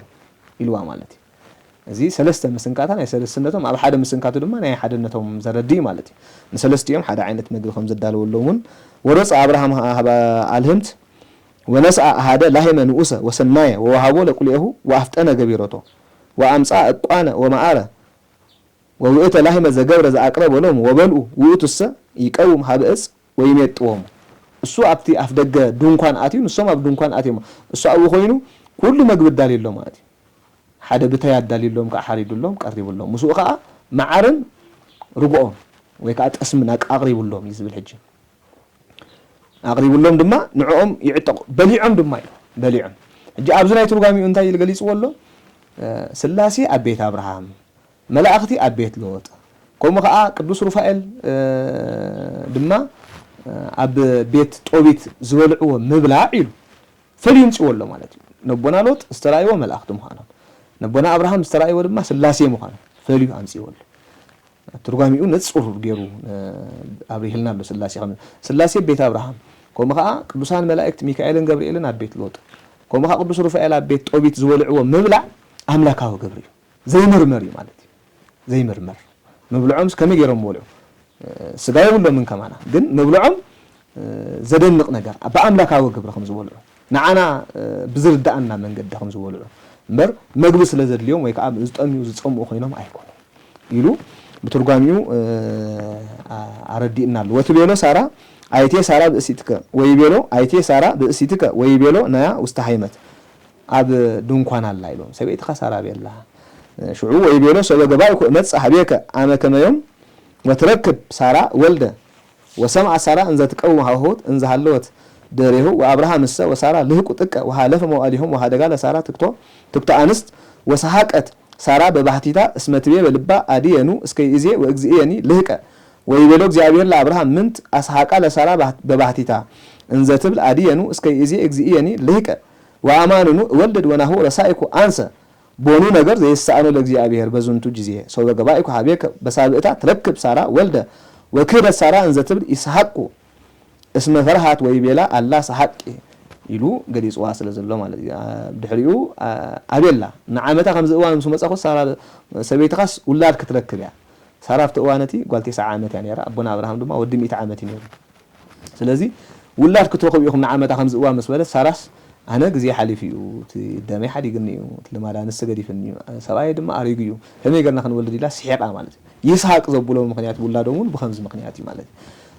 إلوا مالتي زي سلسته مسنكاتان أي سلسنتهم على حدا مسنكاتو دم أنا حدنتهم زردي مالتي نسلستيهم حدا عينت مجد خمسة دالو اللومن ورث أبراهام هذا علمت ونسعى هذا لهم نؤسه وسنايا ووهبوا لكله وأفتنا جبيرته وأمسع أقوانا ومعارة ووئت لهم زجور ز أقرب لهم وبلوا وئتوا يقوم هذا إس ويميتهم السوء أبتي أفدج دون كان آتيون السوء أبدون كان آتيهم السوء أبو خينو كل ما جبت دليل لهم آتي حدا بتاعي دليل لهم كحريد لهم كقريب لهم مسوء خاء معارن ربعهم ويكات اسمنا أقرب لهم يزب الحج أقرب لهم دما نعوم يعتق بليعم دما بليعم جاء أبزنا يترجمي أنت يلقليس والله سلاسي أبيت أبراهام ملائكتي أبيت لوط كم خاء قدوس رفائل دما أب بيت طوبيت زولعوا مبلع إلو فلينش والله مالتي نبونا لوط استرايوا ملائكتهم خانم نبونا أبراهام استرايوا دما سلاسي مخانم فليو أمسي والله ترجمي نتصور غيرو أبريهلنا له سلاسي بيت أبراهام كم خاء قدوسان ملائكة ميكائيل جبريل أبيت لوط كم خاء قدوس رفائل أبيت طوبيت زولعوا مبلع أملاكه جبريل زي مرمري مالتي زي مرمر مبلعهم كم يجرم مولعو سجاي ولا من كمانا جن مبلعهم زدنق نجار بأملاكه جبر خمس مولعو نعنا بزرد أنا من قد خمس مولعو مر مجلس لزد اليوم ويكعب زتأمي وزتصم أخينام أيكون يلو بترجميو أردي النال وتبينو سارة أيتي سارة بأسيتك ويبيلو أيتي سارة بأسيتك ويبيلو نيا واستحيمت أب دون قانا الله يلوم سبيت خسارة بالله شعو ويبيلو سوى جبايك متس حبيك أنا كما يوم وتركب سارة ولده وسمع سارة إن ذات قوم هاهوت إن زهلوت دريه وأبراهام السا وسارة لهكو تكا وهالف مواليهم وهذا قال سارة تكتو أنست وسحقت سارة ببحثيتا اسمت بيه بلبا أدينو اسكي إزي وإكزيني لهكا ويبيلو زيابير لأبراهام منت أسحقا لسارة ببحثيتا إن ذات بل أدينو اسكي إزي إكزيني لهكا ወአማኑኑ ወልድ ወናሁ ረሳይኩ አንሰ ቦኑ ነገር ዘይሳአኑ ለእግዚአብሔር በዝንቱ ጊዜ ሰው በገባይኩ ሀቤከ በሳብዕታ ትረክብ ሳራ ወልደ ወክደ ሳራ እንዘ ትብል ይስሐቁ እስመ ፈርሃት ወይቤላ አላ ሰሐቂ ይሉ ገሊጽዋ ስለዘሎ ማለት ድሕሪኡ አቤላ ንዓመታ ከምዚ እዋን ምስ መጻኹ ሳራ ሰበይትኻስ ውላድ ክትረክብ ያ ሳራ ፍቲ እዋነቲ ጓልቲ 9 ዓመት ያ ነራ አቦና አብርሃም ድማ ወዲ 100 ዓመት ነይሩ ስለዚህ ውላድ ክትረክቡ ኢኹም ንዓመታ ከምዚ እዋን ምስ በለት ሳራስ أنا جزء حليف يو تدمي حد يقولني لما أنا نستجدي فني سواء دم أريجيو هم يقولنا خن ولدي لا سحق عملت يسحق زبولة مخنيات ولا دمون بخمس مخنياتي مالت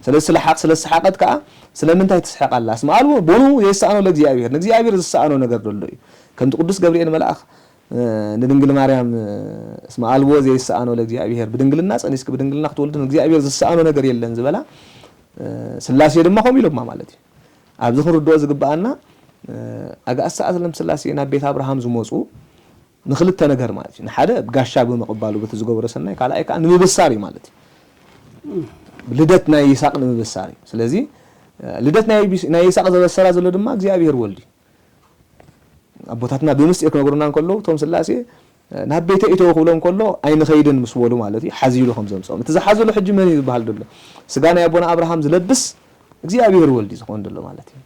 سلسلة حق سلسلة حقت كا سلام أنت تسحق الله اسمع له بونو يسألوا لك زيابير نك زيابير يسألوا نقدر له كم تقدس جبريل ملاخ ندنقل مريم اسمع له زي يسألوا لك زيابير بدنقل الناس أنيسك بدنقل نخت ولد نك زيابير يسألوا نقدر يلين زبلا سلاسي دم خم يلوم ما مالتي عبد الدوز جبأنا أجا أسألهم سلاسي أنا بيت أبراهام زموسو نخلت تنجر مالتي نحدا بقاشة بمقبالو بتزوجوا برسنا كلا أي كان نبصاري مالتي لدتنا يساق نبصاري سلازي لدتنا يساق ذا السراز اللي دم أجزاء بير ولدي أبوتاتنا بمس يكون قرنا كله توم سلاسي نهبيت إيتو خلهم كله أين خيدن مسولو مالتي حزيلو خمسة مسام تزحزلو حج مني بحال دله سجانا يا أبونا أبراهام زلبس أجزاء بير ولدي زخون دله مالتي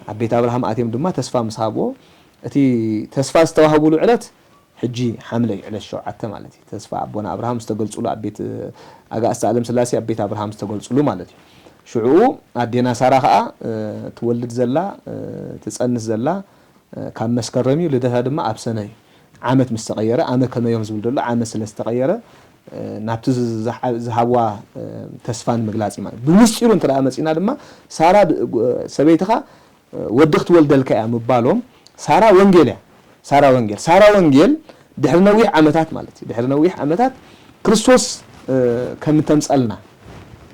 عبيت أبراهام أتيم دما تسفى مصابو أتي تسفى استوهبوا له علت حجي حملي على الشوعة مالتي تسفى أبونا أبراهام استقل صلوا عبيت أجا أستعلم سلاسي عبيت أبراهام استقل صلوا مالتي شعو عدينا سارخاء تولد زلا تسأنس زلا كان مسكرمي لده دما أبسناي عامت مستغيرة عامت كما يوم زول دله عامت سلستغيرة نابتز زهوا تسفان مجلاسي مال بمسيرون ترى أمسينا دما سارة سبيتها ودخت ولدلك يا مبالهم سارة وانجيل دحرنا ويح عمتات مالتي دحرنا ويح عمتات كريستوس كم تمسألنا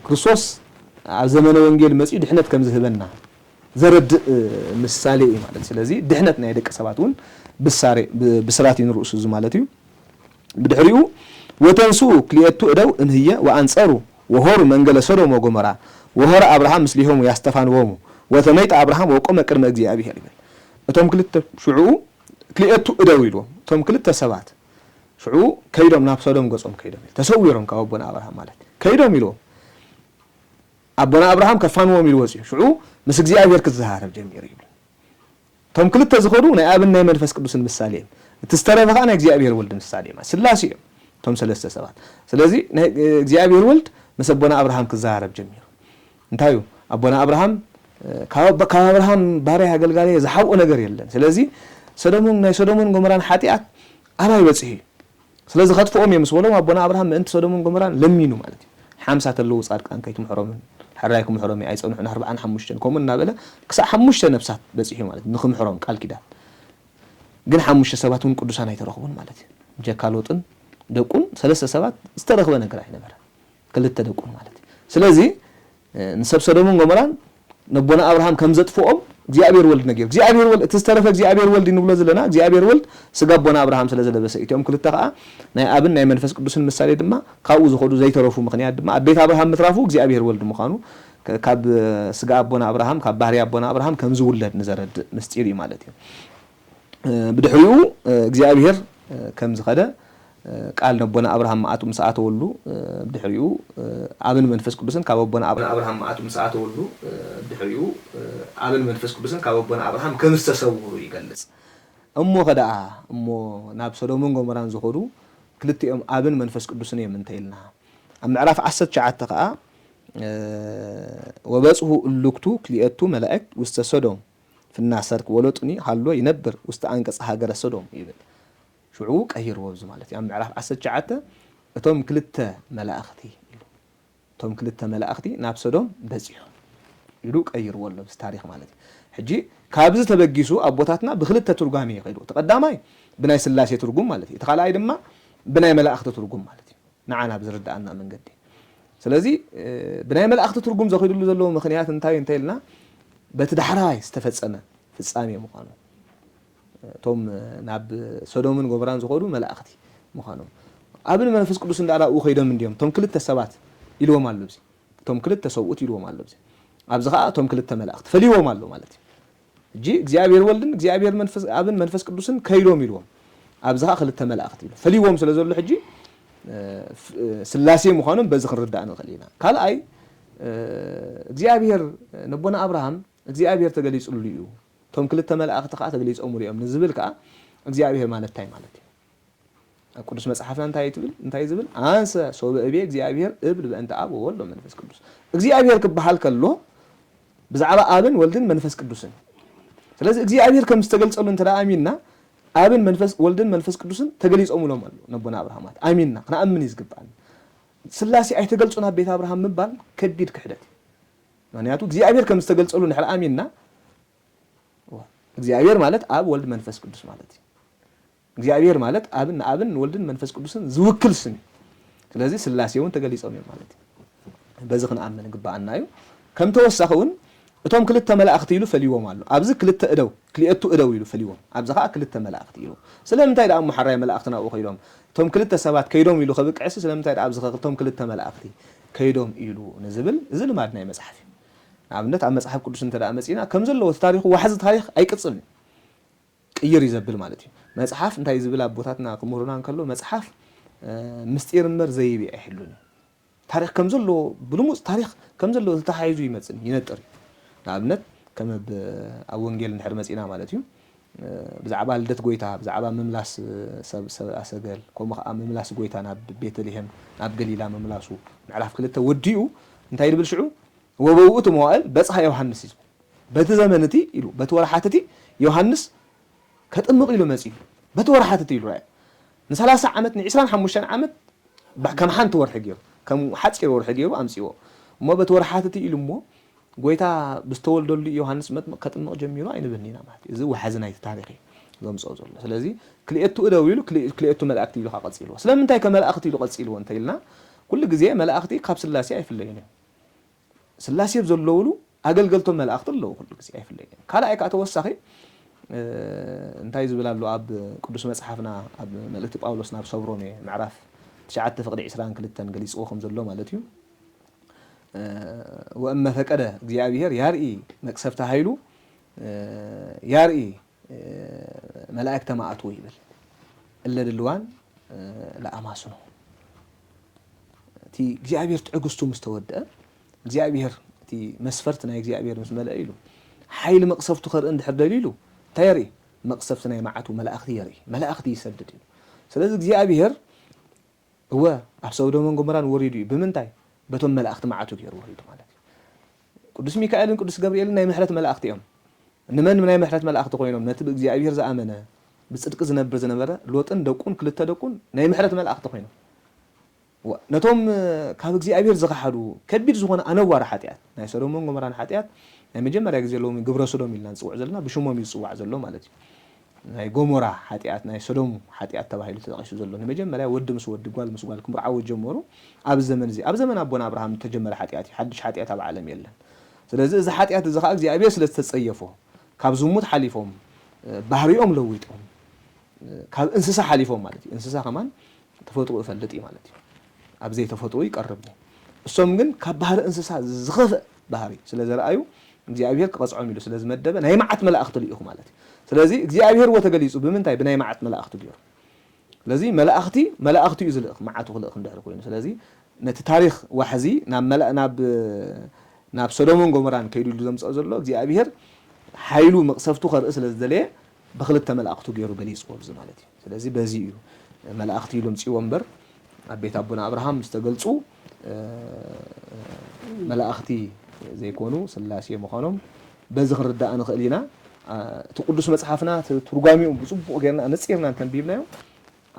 كريستوس على زمن وانجيل مسيح دحنت كم ذهبنا زرد مسالي مالتي لذي دحنتنا يدك سباتون بسراتين رؤوس زمالتي بدحريو وتنسو كليتو ادو ان هي وانصروا وهور منجل سدوم وغمرة وهور ابراهام مسليهم ويستفان وومو وثميت أبراهام وقوم كرم أجزاء أبيه لبن أتوم كلت شعو كليتو أدويلو توم كلت سبات شعو كيدهم نابصدهم قصهم كيدهم تسويرهم كأبونا أبراهام مالك كيدهم يلو أبونا أبراهام كفانوا ميلوزي شعو مس أجزاء أبيه كالزهار بجميع يبل توم كلت تزخرون أبنا من فسق بسن بالسالين تسترى فقنا أجزاء أبيه الولد بالسالين سلاسي توم سلسة سبات سلاسي أجزاء أبيه الولد مس أبونا أبراهام كالزهار بجميع انتهيو أبونا أبراهام كأبراهام بارها قال زحوا نجار يلن سلازي سدومون قمران حاتيات أنا يبصيه سلازي خطف أمي مسولهم أبونا أبراهام أنت سدومون قمران لمينو مالتي حمسة اللوز أركان كيتم حرامن حرايكم حرامي عايز أقول نحن 4 حمشتن كومنا بلا كسا حمشتن نفسات بصيه مالتي نخم حرام قال كده جن حمشة سباتون قدوسان يتراقبون مالتي جاكالوتن دقون 3 سبات استرخبنا كراهنا برا كلت دقون مالتي سلازي نسب سدومون قمران نبونا أبراهام كم زت فوقهم زيابير ولد نجير زيابير ولد تسترفك زيابير ولد نقول زلنا زيابير ولد سجابونا أبراهام سلزل بس يوم كل التقاء ناي أبن ناي منفس قدوس المسالي دما كاوز خدو زي ترافو مخنيات دما بيت أبراهام مترافو زيابير ولد مخانو كاب سجابونا أبراهام كاب بحري أبونا أبراهام كم زولد نزرد مستيري مالتي بدحيو زيابير كم زخده قال نبونا أبراهام معاتم ساعته ولو بدحريو عامل منفس كبسن كابونا أبراهام معاتم ساعته ولو بدحريو عامل منفس كبسن كابونا أبراهام كم استسووا يجلس أمو غدا أمو ناب سدومون غمران زخورو كلتي عامل منفس كبسن يمنتيلنا أم عرف عسد شعتها وبصه اللقتو كليتو ملائك واستسدوم في الناس ولطني حلو ينبر واستعنقص هاجر السدوم يبل شعوق أهير وبز مالتي أم عرف عسد شعته توم كلته ملائختي نابسدوم بزيح يروق أهير ولا بس تاريخ مالتي حجي كابز تبجيسو أبوتاتنا بخلته ترجمي يقيدو تقدماي بناي سلاسي ترجم مالتي تخيل أي دما بناي ملائخته ترجم مالتي نعنا بزرد عنا من قدي سلازي بناي ملائخته ترجم زخيدو له زلوا مخنيات انتهي لنا بتدحراي استفدنا في الصامي مقانو توم ناب سدومن غبران زخورو ملائختي مخانو قبل ما نفس قدوس اندعلا او خيدم انديوم توم كلته سبات يلوم አሉ بزي توم كلته سوؤت يلوم አሉ بزي ابزخا توم كلته ملائخت فليوم አሉ ማለት جي እግዚአብሔር ወልድን እግዚአብሔር መንፈስ አብን መንፈስ ቅዱስን ከይዶም ይልዎም አብዛኻ ክልተ መላእክት ይሉ ፈሊዎም ስለዘሉ ሕጂ ስላሴ ምዃኖም በዚ ክንርዳእ ንኽእል ኢና ካልኣይ እግዚአብሔር ነቦና አብርሃም እግዚአብሔር ተገሊጹሉ እዩ ቶም ክልተ መላእክት ከዓ ተገሊጾም እዮም ንዝብል ከዓ እግዚአብሔር ማለት ታይ ማለት እዩ ቅዱስ መጽሐፍና እንታይ ዝብል አንሰ ሶበ እቤ እግዚአብሔር እብል በእንተ አብ ወወልድ ወመንፈስ ቅዱስ እግዚአብሔር ክበሃል ከሎ ብዛዕባ አብን ወልድን መንፈስ ቅዱስን ስለዚህ እግዚአብሔር ከም ዝተገልጸሉ እንተዳ አሚንና አብን መንፈስ ወልድን መንፈስ ቅዱስን ተገሊጾሙሎም አሉ ነቦና አብርሃማት አሚንና ክናአምን ይዝግባል ስላሴ አይተገልጹና ቤት አብርሃም ምባል ከቢድ ክሕደት ምክንያቱ እግዚአብሔር ከም ዝተገልጸሉ ንሕላ አሚንና እግዚአብሔር ማለት አብ ወልድ መንፈስ ቅዱስ ማለት እግዚአብሔር ማለት አብን ወልድን መንፈስ ቅዱስን ዝውክል ስም ስለዚህ ስላሴውን ተገሊጾም ማለት በዚ ክናአምን ይግባአናዩ ከም ተወሳኸውን እቶም ክልተ መላእክት ይሉ ፈሊዎም አሉ ኣብዚ ክልተ እደው ክልኤቱ እደው ይሉ ፈሊዎም ኣብዚ ከዓ ክልተ መላእክት ይሉ ስለምንታይ ዳ ሙሐራይ መላእክትና ወኸይዶም እቶም ክልተ ሰባት ከይዶም ይሉ ከብቅዕሲ ስለምንታይ ዳ ኣብዚ እቶም ክልተ መላእክት ከይዶም ይሉ ንዝብል እዚ ልማድ ናይ መጽሓፍ ኣብነት ኣብ መጽሓፍ ቅዱስ እንተዳ መጽኢና ከም ዘለዎ ታሪኹ ዋሕዚ ታሪኽ ኣይቅጽልን ቅይር ይዘብል ማለት እዩ መጽሓፍ እንታይ ዝብል ኣቦታትና ክምሁሩና እንከሎ መጽሓፍ ምስጢር እምበር ዘይቤ ኣይሕሉን ታሪኽ ከም ዘሎ ብልሙጽ ታሪኽ ከም ዘሎ ተተሓይዙ ይመጽን ይነጥር ኣብነት ከም ኣብ ወንጌል እንድሕር መጽኢና ማለት እዩ ብዛዕባ ልደት ጎይታ ብዛዕባ ምምላስ ሰብ ኣሰገል ከምኡ ከዓ ምምላስ ጎይታ ናብ ቤተልሔም ናብ ገሊላ ምምላሱ ምዕራፍ 2 ወዲኡ እንታይ ይብል ሽዑ ወበውእቱ መዋእል በጽሐ ዮሐንስ እዩ በቲ ዘመንቲ ኢሉ በቲ ወርሓትቲ ዮሐንስ ከጥምቕ ኢሉ መጽኢ በቲ ወርሓትቲ ኢሉ ራይ ን30 ዓመት ን25 ዓመት ከም ሓንቲ ወርሒ ገይሩ ከም ሓፂር ወርሒ ገይሩ ኣምጽዎ እሞ በቲ ወርሓትቲ ኢሉ እሞ ጎይታ ብስተወልደሉ ዮሐንስ ከጥምቕ ጀሚሩ ኣይንብኒና ማለት እዚ ወሓዚ ናይ ታሪኽ ዘምጽኦ ዘሎ ስለዚ ክልኤቱ እደው ኢሉ ክልኤቱ መላእክት ኢሉ ቀጽኢልዎ ስለምንታይ ከመላእክት ኢሉ ቀጽኢልዎ እንተይልና ኩሉ ግዜ መላእክቲ ካብ ስላሴ ኣይፍለዩን ስላሴ ዘለውሉ ኣገልገልቶም መላእክት ኣለዉ ኩሉ ግዜ ኣይፍለዩን ካልኣይ ከዓ ተወሳኺ እንታይ ዝብላሉ ኣብ ቅዱስ መጽሓፍና ኣብ መልእክቲ ጳውሎስ ናብ ሰብሮሜ ምዕራፍ 9:22 ገሊጽዎ ከም ዘሎ ማለት እዩ وأما فقد እግዚአብሔር ያርኢ መቅሰፍተ ኃይሉ ያርኢ መላእክተ ማአቱ ይብል እለድልዋን ለአማስኖ ቲ እግዚአብሔር ትዕግስቱ ምስተወደ እግዚአብሔር ቲ መስፈርት ናይ እግዚአብሔር ምስ መለአ ኢሉ ኃይል መቅሰፍቱ ከርኢ እንድሕር ደሊሉ ታየርኢ መቅሰፍት ናይ ማዓቱ መላእክቲ የርኢ መላእክቲ ይሰድድ እዩ ስለዚህ እግዚአብሔር هو ኣብ ሶዶምን ጎሞራን ወሪዱ ብምንታይ በቶም መላእክት ማዓቱ ገይሩ ወሪዱ ማለት ቅዱስ ሚካኤልን ቅዱስ ገብርኤልን ናይ ምሕረት መላእክት እዮም ንመን ናይ ምሕረት መላእክት ኮይኖም ነቲ እግዚአብሔር ዝኣመነ ብጽድቅ ዝነበረ ሎጥን ደቁን ክልተ ደቁን ናይ ምሕረት መላእክት ኮይኖም ነቶም ካብ እግዚአብሔር ዝኸሓዱ ከቢድ ዝኾነ ኣነዋር ሓጢያት ናይ ሶዶምን ጎሞራን ሓጢያት ናይ መጀመርያ ግዜ ሎም ግብረ ሶዶም ኢልና ንጽውዕ ዘለና ብሽሞም ይጽዋዕ ዘሎ ማለት እዩ ናይ ጎሞራ ሓጢያት ናይ ሶዶም ሓጢያት ተባሂሉ ተጠቂሱ ዘሎ ንመጀመርያ ወዲ ምስ ወዲ ጓል ምስ ጓል ክምርዓው ጀመሩ ኣብ ዘመን እዚ ኣብ ዘመን ኣቦና አብርሃም ተጀመረ ሓጢያት ሓድሽ ሓጢያት ኣብ ዓለም የለን ስለዚህ እዚ ሓጢያት እዚ ከዓ እግዚአብሔር ስለተጸየፎ ካብ ዝሙት ሓሊፎም ባህሪኦም ለዊጦም ካብ እንስሳ ሓሊፎም ማለት እዩ እንስሳ ከማን ተፈጥሮ ይፈልጥ ማለት እዩ ኣብ ዘይ ተፈጥሮ ይቀርብ እሶም ግን ካብ ባህሪ እንስሳ ዝኸፍእ ባህሪ ስለዘርአዩ እግዚአብሔር ከቀጽዖም ኢሉ ስለዝመደበ ናይ ማዓት መላእክት ልኢኹ ማለት እዩ ስለዚህ እግዚአብሔር ወተገሊጹ ብምንታይ ብናይ ማዓት መላእክት ገይሩ ስለዚህ መላእክቲ እዩ ዝልእኽ ማዓቱ ክልእኽ እንድሕር ኮይኑ ስለዚህ ነቲ ታሪኽ ዋሕዚ ናብ ሶዶምን ጎሞራን ከይዱሉ ዘምጽኦ ዘሎ እግዚአብሔር ኃይሉ መቅሰፍቱ ከርኢ ስለዝደለየ ብክልተ መላእክቱ ገይሩ ገሊጽዎ ብዚ ማለት እዩ ስለዚህ በዚ እዩ መላእክቲ ኢሉ ምጽዎ እምበር ኣብ ቤት ኣቦና አብርሃም ዝተገልጹ መላእክቲ ዘይኮኑ ስላሴ ምዃኖም በዚ ክንርዳእ ንኽእል ኢና እቲ ቅዱስ መጽሓፍና ትርጓሚኡ ብጽቡቕ ጌርና ነጽርና ተንቢብናዮ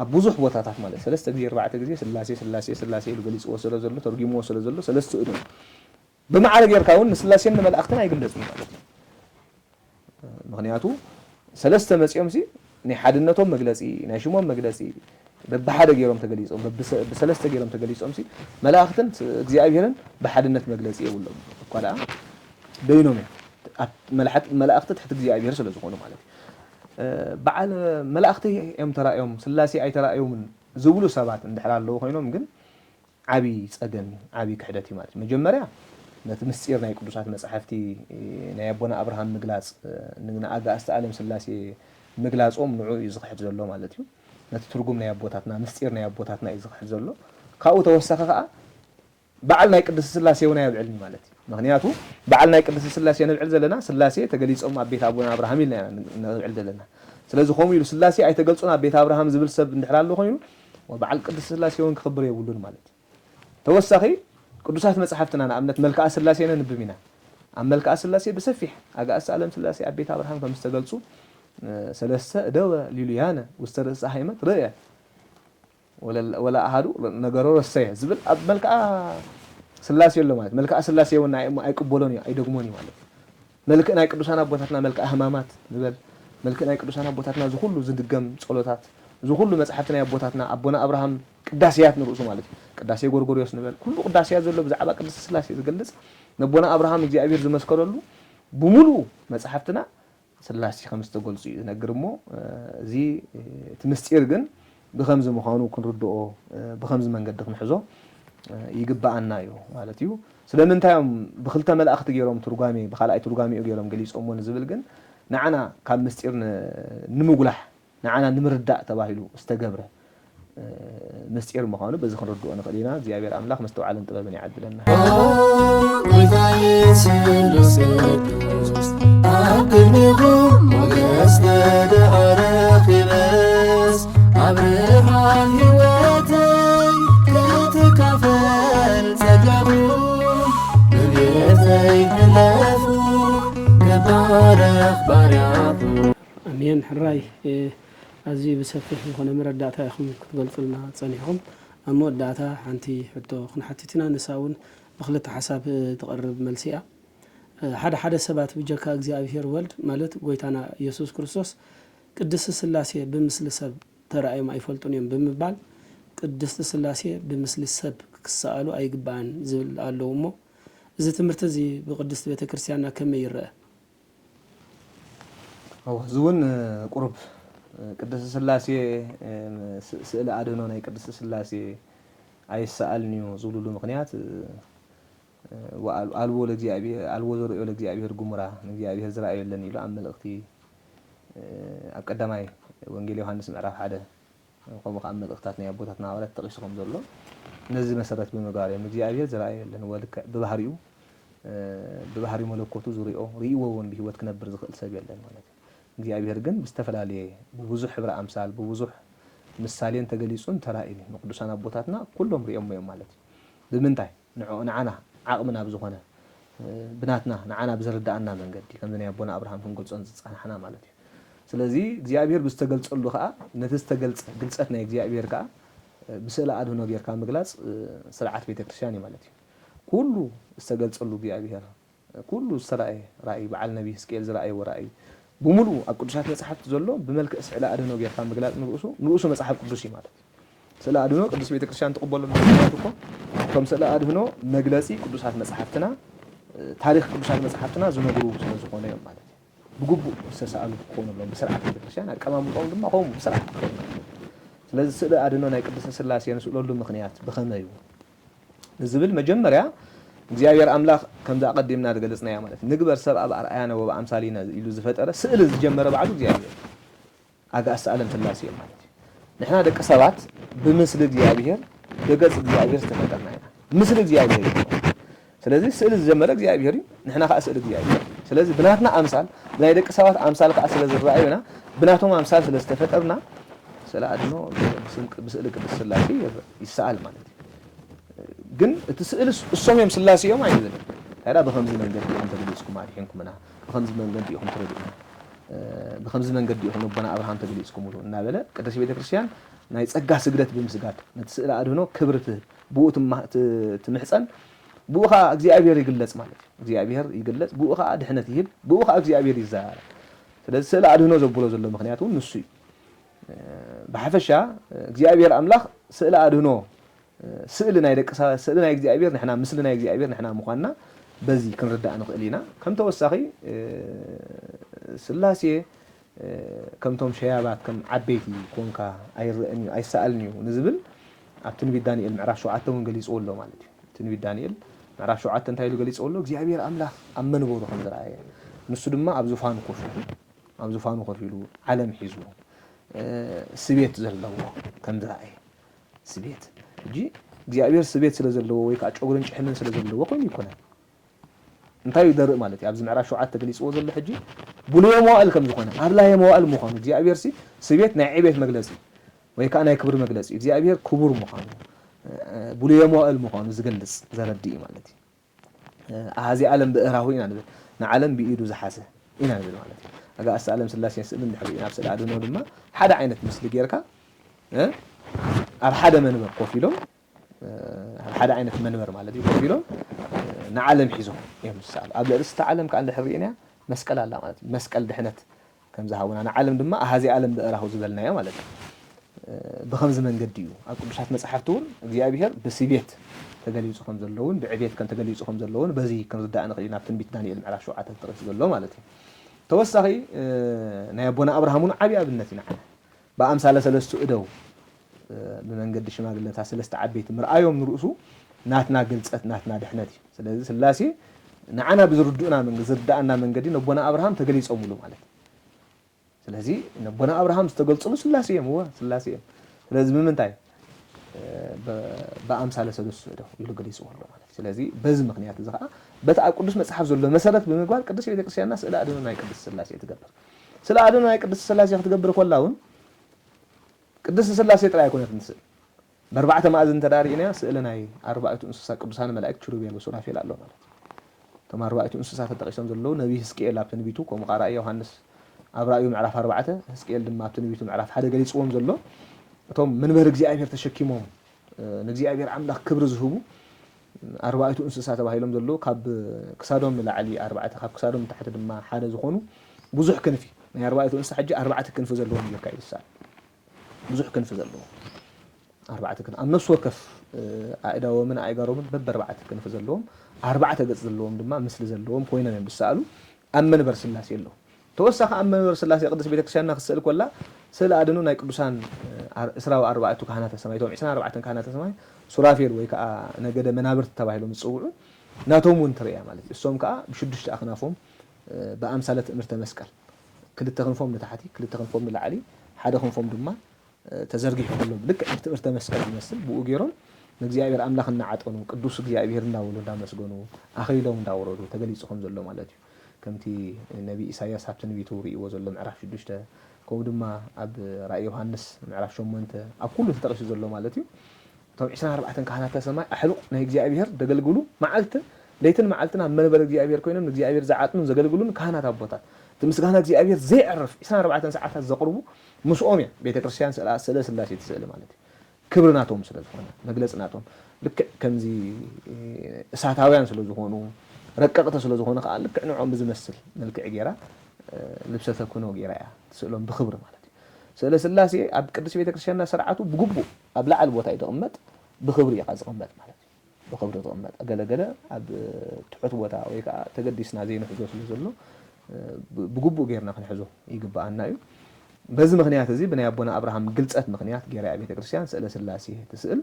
ኣብ ብዙሕ ቦታታት ማለት 3 ግዜ 4 ግዜ ስላሴ ኢሉ ገሊጽዎ ስለ ዘሎ ተርጊምዎ ስለ ዘሎ 3 እዱ ብማዕረ ጌርካ እውን ንስላሴን ንመላእክትን ኣይግለጽን ማለት እዩ ምክንያቱ 3 መጽኦም ናይ ሓድነቶም መግለጺ ናይ ሽሞም መግለጺ በባሓደ ገይሮም ተገሊጾም በሰለስተ ገይሮም ተገሊጾም መላእክትን እግዚአብሔርን በሓድነት መግለጺ ይብሎም እኳ ዳ በይኖም መላእክት ትሕት እግዚአብሔር ስለ ዝኾኑ ማለት በዓል መላእክቲ እዮም ተራእዮም ስላሴ ኣይተራእዮምን ዝብሉ ሰባት እንድሕር ኣለዉ ኮይኖም ግን ዓቢ ጸገም ዓቢ ክሕደት ማለት መጀመርያ نتمسير ناي قدسات مصحفتي ناي ابونا ابراهام مغلاص نغنا اغاست عالم سلاسي مغلاصوم نعو يزخحت زلو معناتيو نتترغم ناي ابوتاتنا مسير ناي ابوتاتنا يزخحت زلو كاو توسخ كا بعل ناي قدس سلاسي ونا يبعلني معناتي مغنياتو بعل ناي قدس سلاسي نبعل زلنا سلاسي تغليصوم ابيت ابونا ابراهام يلنا نبعل زلنا ስለዚህ ኾም ይሉ ስላሴ አይተገልጹና ቤተ አብርሃም ዝብል ሰብ እንድሕላሉ ኾይኑ ወበዓል ቅዱስ ስላሴ ወን ክኽብር የብሉን ማለት ተወሳኺ ቅዱሳት መጽሐፍትና ንኣብነት መልክዓ ስላሴ ነንብብና ኣብ መልክዓ ስላሴ በሰፊሕ ኣጋእስ ዓለም ስላሴ ኣብ ቤተ አብርሃም ከም ዝተገልጹ ሰለስተ ደወ ሊሉያነ ውስተ ርእሰ ሃይመት ርአ ወላ አሃዱ ነገሮ ረሰየ ዝብል ኣብ መልክዓ ስላሴ ኣሎ ማለት መልክዓ ስላሴ ወን አይቅበሎን አይደግሞን ማለት መልክዓ ናይ ቅዱሳን አቦታትና መልክዓ ህማማት ንበል መልክና ቅዱሳን አቦታትና ዝሁሉ ዝድገም ጸሎታት ዝሁሉ መጽሐፍትና አቦታትና አቦና አብርሃም ቅዳሴያት ንሩሱ ማለት ቅዳሴ ጎርጎርዮስ ንበል ኩሉ ቅዳሴያት ዘሎ ብዛዕባ ቅዱስ ስላሴ ዝገልጽ ነቦና አብርሃም እግዚአብሔር ዝመስከረሉ ብሙሉ መጽሐፍትና ስላሴ ከምስተገልጹ ይነግርሞ እዚ ትምስጢር ግን ብኸምዝ ምዃኑ ክንርድኦ ብኸምዝ መንገድ ክንሕዞ ይግባአና እዩ ማለት እዩ ስለምንታዮም ብክልተ መላእክት ገይሮም ትርጓሜ በኻልኣይ ትርጓሜ ገይሮም ገሊጾም ዝብል ግን نعنا كان مستير نمغلح نعنا نمرداء تباهلو استجبره مستير مخانو بز خنردو انا قلينا زيابير املاح مستوعلن طببن يعدلنا أمين حراي أزي بسفح يكون مرداتا يخم كتقولنا تصنيحهم أما رداتا عنتي حتى خن حتتنا نساون بخلت حساب تقرب ملسئة حدا سبات بجكا እግዚአብሔር ወልድ ማለት ጎይታና ኢየሱስ ክርስቶስ ቅድስት ስላሴ በምስል ሰብ ተራእይ ማይፈልጡንም በመባል ቅድስት ስላሴ በምስል ሰብ ክሳአሉ አይግባን ዝብል አለውሞ እዚ ትምርት እዚ በቅድስት ቤተክርስቲያንና ከመ ይረአ زون قرب ቅድስት ስላሴ ስእለ አድኖ ናይ ቅድስት ስላሴ አይሰአልኒዮ ዝብሉሉ ምክንያት አልቦ ለእግዚአብሔር አልቦ ዘርኦ ለእግዚአብሔር ጉምራ ለእግዚአብሔር ዝራእየለን ይሉ ኣብ መልእክቲ ኣብ ቀዳማይ ወንጌል ዮሐንስ ምዕራፍ 1 ቆሞ ካብ መልእክታት ናይ አቦታትና ሐዋርያት ተጠቂሶም ዘሎ እነዚህ መሰረት በመጋር እግዚአብሔር ዝራእየለን ወልከ በባህሪ መለኮቱ ዝሪኦ ሪእዎ ወን በህይወት ክነብር ዝኽእል ሰብ የለን ማለት እግዚአብሔር ግን በስተፈላለየ በብዙሕ ሕብረ አምሳል በብዙሕ ምሳሌን ተገሊጹን ተራእይ ቅዱሳን አቦታትና ኩሎም ሪኦም ማለት ብምንታይ ንዓና ዓቅምና ብዝኾነ ብናትና ንዓና ብዝርዳእና መንገዲ ከምዘ አቦና አብርሃም ክንገልጾን ዝጻናሕና ማለት እዩ ስለዚ እግዚአብሔር ብስተገልጸሉ ከዓ ነቲ ዝተገልጸ ግልጸት ናይ እግዚአብሔር ከዓ ብስእለ አድህኖ ጌርካ ምግላጽ ስርዓት ቤተክርስቲያን ማለት እዩ ኩሉ ዝተገልጸሉ እግዚአብሔር ኩሉ ሰራእይ ራእይ በዓል ነብይ ሕዝቅኤል ዝራእይ ወራእይ بملو أقدسات مصحف زلوا بملك سئلة أدنو غير كان مغلاط نرؤسو مصحف قدسي ማለት سئلة أدنو قدس ቤተ ክርስቲያን ተቀበሉ ነው ከም سئلة أدنو መግለጺ ቅዱሳት መጽሐፍትና ታሪክ ቅዱሳት መጽሐፍትና ዝነግሩ ስለዝኾነ ማለት ብጉቡ ተሳአሉ ሆኖ ነው በስርዓት ቤተ ክርስቲያን አቀማምጠው ድማ ሆም በስርዓት ስለዚህ سئلة أدنو ናይ ቅድስት ስላሴ ንስእለሉ ምክንያት በኸመዩ ዝብል መጀመሪያ እግዚአብሔር አምላክ ከምዛ ቀደምና ተገለጽና ያ ማለት ንግበር ሰብአ በአርአያነ ወበአምሳሊና ይሉ ዝፈጠረ ስዕል ዝጀመረ ባዕዱ እግዚአብሔር አጋእስ ዓለም ስላሴ ማለት ንሕና ደቂ ሰባት ብምስል እግዚአብሔር በገጽ እግዚአብሔር ተፈጠርና ያ ምስል እግዚአብሔር ስለዚህ ስዕል ዝጀመረ እግዚአብሔር ንሕና ከዓ ስዕል እግዚአብሔር ስለዚህ ብናትና አምሳል ናይ ደቂ ሰባት አምሳል ከዓ ስለዝራእዩና ብናቶም አምሳል ስለተፈጠርና ስለአድኖ ብስዕል ቅድስት ስላሴ ይሰአል ማለት ግን እትስእልስ እሶም ስላሴዮም አይደለም ታዲያ በኸምዚ መንገድ ይሁን ተገልጽኩም አልሄንኩምና በኸምዚ መንገድ ይሁን ተረዱና በኸምዚ መንገድ ይሁን አቦና አብርሃም ተገልጽኩም ሁሉ እና በለ ቅድስት ቤተክርስቲያን ናይ ጸጋ ስግደት ብምስጋድ ነትስእለ አድህኖ ክብርት ብኡት ትምሕፀን ብኡኻ እግዚአብሔር ይግለጽ ማለት እግዚአብሔር ይግለጽ ብኡኻ ድሕነት ይህብ ብኡኻ እግዚአብሔር ይዛረብ ስለዚህ ስእለ አድህኖ ዘብሎ ዘሎ ምክንያቱ ንሱ በሐፈሻ እግዚአብሔር አምላክ ስእለ አድህኖ ስዕል ናይ ደቂ ሰባት ስዕል ናይ እግዚአብሔር ንሕና ምስሊ ናይ እግዚአብሔር ንሕና ምዃንና በዚ ክንርዳእ ንኽእል ኢና ከም ተወሳኺ ስላሴ ከምቶም ሸያባት ከም ዓበይቲ ኮንካ ኣይርአን ኣይሰአልን እዩ ንዝብል ኣብ ትንቢት ዳንኤል ምዕራፍ 7 እውን ገሊጹ ኣሎ ማለት እዩ ትንቢት ዳንኤል ምዕራፍ 7 እንታይ ኢሉ ገሊጽ ኣሎ እግዚአብሔር ኣምላኽ ኣብ መንበሩ ከም ዝረኣየ ንሱ ድማ ኣብ ዙፋኑ ኮፍ ኢሉ ዓለም ሒዙ ስቤት ዘለዎ ከም ዝረኣየ ስቤት እጂ እግዚአብሔር ስቤት ስለ ዘለዎ ወይ ከዓ ጨጉርን ጭሕምን ስለ ዘለዎ ኮይኑ ይኮነ እንታይ ይደርእ ማለት ኣብዚ ምዕራፍ 7 ገሊጽዎ ዘሎ ሕጂ ብሉየ መዋእል ከም ዝኾነ ኣብ ላይ መዋእል ምዃኑ እግዚአብሔር ስቤት ናይ ዕቤት መግለጺ ወይ ከዓ ናይ ክብሪ መግለጺ እግዚአብሔር ክቡር ምዃኑ ብሉየ መዋእል ምዃኑ ዝገልጽ ዘረድእ ማለት እዩ ኣሃዚ ዓለም ብእራሁ ኢና ንብል ንዓለም ብኢዱ ዝሓዘ ኢና ንብል ማለት እዩ ኣጋእዝቲ ዓለም ስላሴ ስእሊ እንድሕር ናብ ስእሊ ኣድህኖ ድማ ሓደ ዓይነት ምስሊ ጌርካ ኣብ ሓደ መንበር ኮፍ ኢሎም ኣብ ሓደ ዓይነት መንበር ማለት እዩ ኮፍ ኢሎም ንዓለም ሒዞም እዮም ዝሰኣሉ ኣብ ልዕልስቲ ዓለም ከዓ እንድሕር ሪእና መስቀል ኣላ ማለት እዩ መስቀል ድሕነት ከም ዝሃቡና ንዓለም ድማ ኣሃዚ ዓለም ብእራሁ ዝበልናዮ ማለት እዩ بخمس من قديو أقول شات مسحفتون እግዚአብሔር بسبيت تجلي يسخن زلون بعبيت كان تجلي يسخن زلون بزي كان ضدنا خلينا بتنبيت دانيال على شو عتل ترس زلون مالتي توسخي نيابونا أبراهامون عبي أبنتنا بأمثال سلسة إدو بمن قد شماغلنا سلسة عبيت مرأيهم نرؤسو ناتنا قلت ناتنا دحنتي سلاسي نعنا بزردنا من زردنا من قدي نبونا أبراهام تجلي يسأمولو مالتي ስለዚህ ነቦና አብርሃም ተገልጸሉ ስላሴም ወ ስላሴም ስለዚህ ምን እንታይ በአምሳለ ሰለስቱ ነው ይሉ ገሊጽ ወሎ ማለት ስለዚህ በዚህ ምክንያት ዘኻ በተአብ ቅዱስ መጽሐፍ ዘሎ መሰረት በመግባር ቅዱስ ቤተክርስቲያንና ስለ አድኖና ቅዱስ ስላሴ ተገበር ስለ አድኖና ቅዱስ ስላሴ ተገበር ኮላውን ቅዱስ ስላሴ ጥራይ ኮነት ምስል በአርባዕተ ማዕዘን ተዳሪና ስእለናይ አርባዕቱ እንስሳ ቅዱሳን መላእክት ኪሩቤል ወሱራፌል አለው ማለት ተማ አርባዕቱ እንስሳ ተጠቅሰም ዘሎ ነብይ ሕዝቅኤል ኣብ ትንቢቱ ከም ቃራእ ዮሐንስ أبرأيو معرف أربعة هسكيل دم أبتني بيتو معرف حدا قال يسوون زلوا توم من بهر እግዚአብሔር تشكيمهم እግዚአብሔር عملاق كبر زهبو أربعة أنسسات بهايلهم زلوا كاب كسادهم لعلي أربعة كاب كسادهم تحت دم حدا زخونو بزح كنفي يعني أربعة أنس حجة أربعة كنف زلوهم يكاي الساعة بزح كنف زلوهم أربعة كن النص وكف عائدة ومن عائجارهم بب أربعة كنف زلوهم أربعة قص زلوهم دم مثل زلوهم كوينا بيسألوا أمن برسلاس يلو توسخ أمن برسلاس يقدس بيتكشاننا خسألك ولا سأل أدنو نايك قدوسان إسراء أربعة كهنة السماء توم عشان أربعة كهنة السماء سرافيل ويكا نجد منابر تباهلهم الصوع ناتهم ونتريا مالك الصوم كا بشدش تأخنافهم بأمثالة مرت مسكال كل تخنفهم لتحتي كل تخنفهم للعلي حدا خنفهم دما تزرقي كلهم لك مرت مسكال يمثل بوجيرون نجزيابير أملاخ النعاتونو قدوس جزيابير ناولو دامسجونو أخيلهم داورودو تجلس خم زلوا مالتي كمتي النبي إسحاق حبت النبي توري وزلوا معرف شدشته كودما أب رأي يوحنس معرف شو منت أب كله تترش زلوا مالتي طبعا عشان أربعة كهنة السماء أحلو نجزيابير دجال جلو معلته ليتن معلتنا من بلد جزيابير كوينم نجزيابير زعاتنا زجال جلو كهنة ربطات تمس كهنة جزيابير زي عرف عشان أربعة ساعات الزقربو مش أمي بيت كريستيان سلاسل سلاسل تسأل مالتي كبرناتهم سلاسلنا مجلسناتهم لك كم زي ساعتاويان سلاسلهونو ركقت سلاسلهونا قال لك إنه عم بزمسل ملك عجيرة لبسة تكونوا جيرة تسألهم بخبر مالتي سلاسلاسي أب كريس بيت كريستيان سرعته بجبو أبلع البوتاي تغمت بخبر يقاز غمت مالتي بخبر تغمت أجل أب تحط بوتا ويكا تقدسنا زين حجوز سلاسلو بجبو جيرنا في الحجو يجب عنا بز مغنيات زي بنا يبونا أبراهام قلت مغنيات جرى بيت كريستيان سأل سلاسي تسأل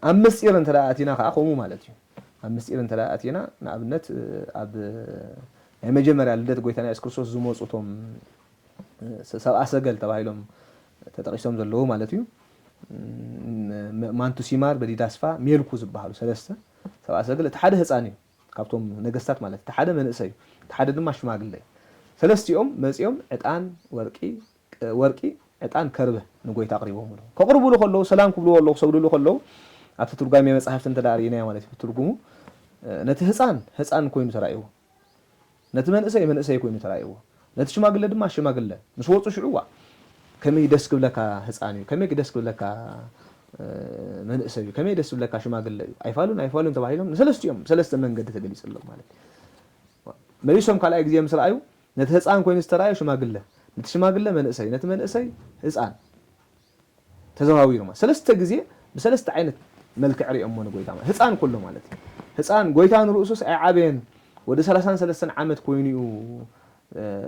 أمس إيرن ترى أتينا خاقومو مالتي أمس إيرن ترى أتينا نعبنت أب يعني مجمر على الدت قويتنا إسكروسوس زوموس أتوم سبعة سجل تبعيلهم تتقيسهم زلوا مالتي ما أنتو سيمار بدي داسفا ميلكوز بحاله سلسة سبعة سجل تحدث عني كابتوم نجستات مالتي تحدث من إسي تحدث دمش ما قل لي ثلاثة يوم مس يوم عتان ورقي عتان كربه نقول تقريبهم له كقربوا له خلوا سلام كبلوا والله صبروا له خلوا أفترجع مية مسحة تدارينا مالتي فترجموا نتهزان كوين ترايو نتمن إسي كوين ترايو نتش ما قل دم ماشي ما قل مش وطش شعوة كم يدسك لك هزاني كم يدسك لك من إسي كم يدسك لك شو ما قل أيفالون تبعيلهم ثلاثة من قد تجلس الله مالتي ما يسوم كلا إجزاء مثل أيو نتهزان كوين استرايو شو ما قل نتش ما قل من إسي نتمن إسي هزان تزاوير ما ثلاثة إجزاء بثلاثة عينة ملك عري أمونه قويتان هزان كله مالتي هزان قويتان رؤوس عابين وده ثلاثة عامت كوينيو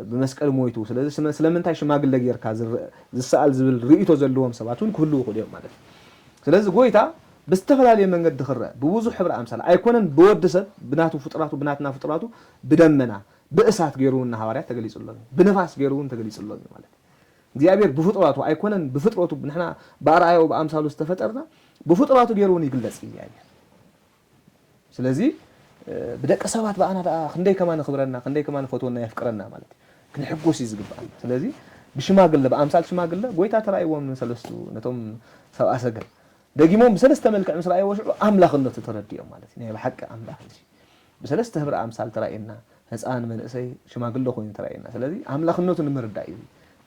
بمسكال مويتو سلام تاي شماغل لغير كاز السؤال زبل ريتو زلوهم سباتون كله خديهم مالتي سلاذ قويتا باستغلال መንገድ ድኽረ بوዙح ሕብረ አምሳል አይኮነን በወድሰብ ብናቱ ፍጥራቱ ብናትና ፍጥራቱ ብደመና በእሳት ገይሩና ሐዋርያት ተገሊጹልን በነፋስ ገይሩን ተገሊጹልን ማለት እግዚአብሔር በፍጥራቱ አይኮነን በፍጥረቱ ንሕና በአርአያው በአምሳሉ ተፈጠርና በፍጥራቱ ገይሩን ይግለጽ ይያየ ስለዚህ بدك سبات بقى أنا خندي كمان خبرنا خندي كمان فوتونا يفكرنا مالتي كنحبوس يزقبان ስለዚህ بشماغل بأمثال شماغل قويتا ترى ايوم من سلسلو نتوم سبع سجل دقيمون بسلسته ملك عمس رأي وش أملاخنه تترديهم مالتي يعني بحق أملاخ بسلسته هبر أمثال ترى هزان من أسي شماغل له خوين ترى إننا ስለዚህ أملاخنه تنمرد دايو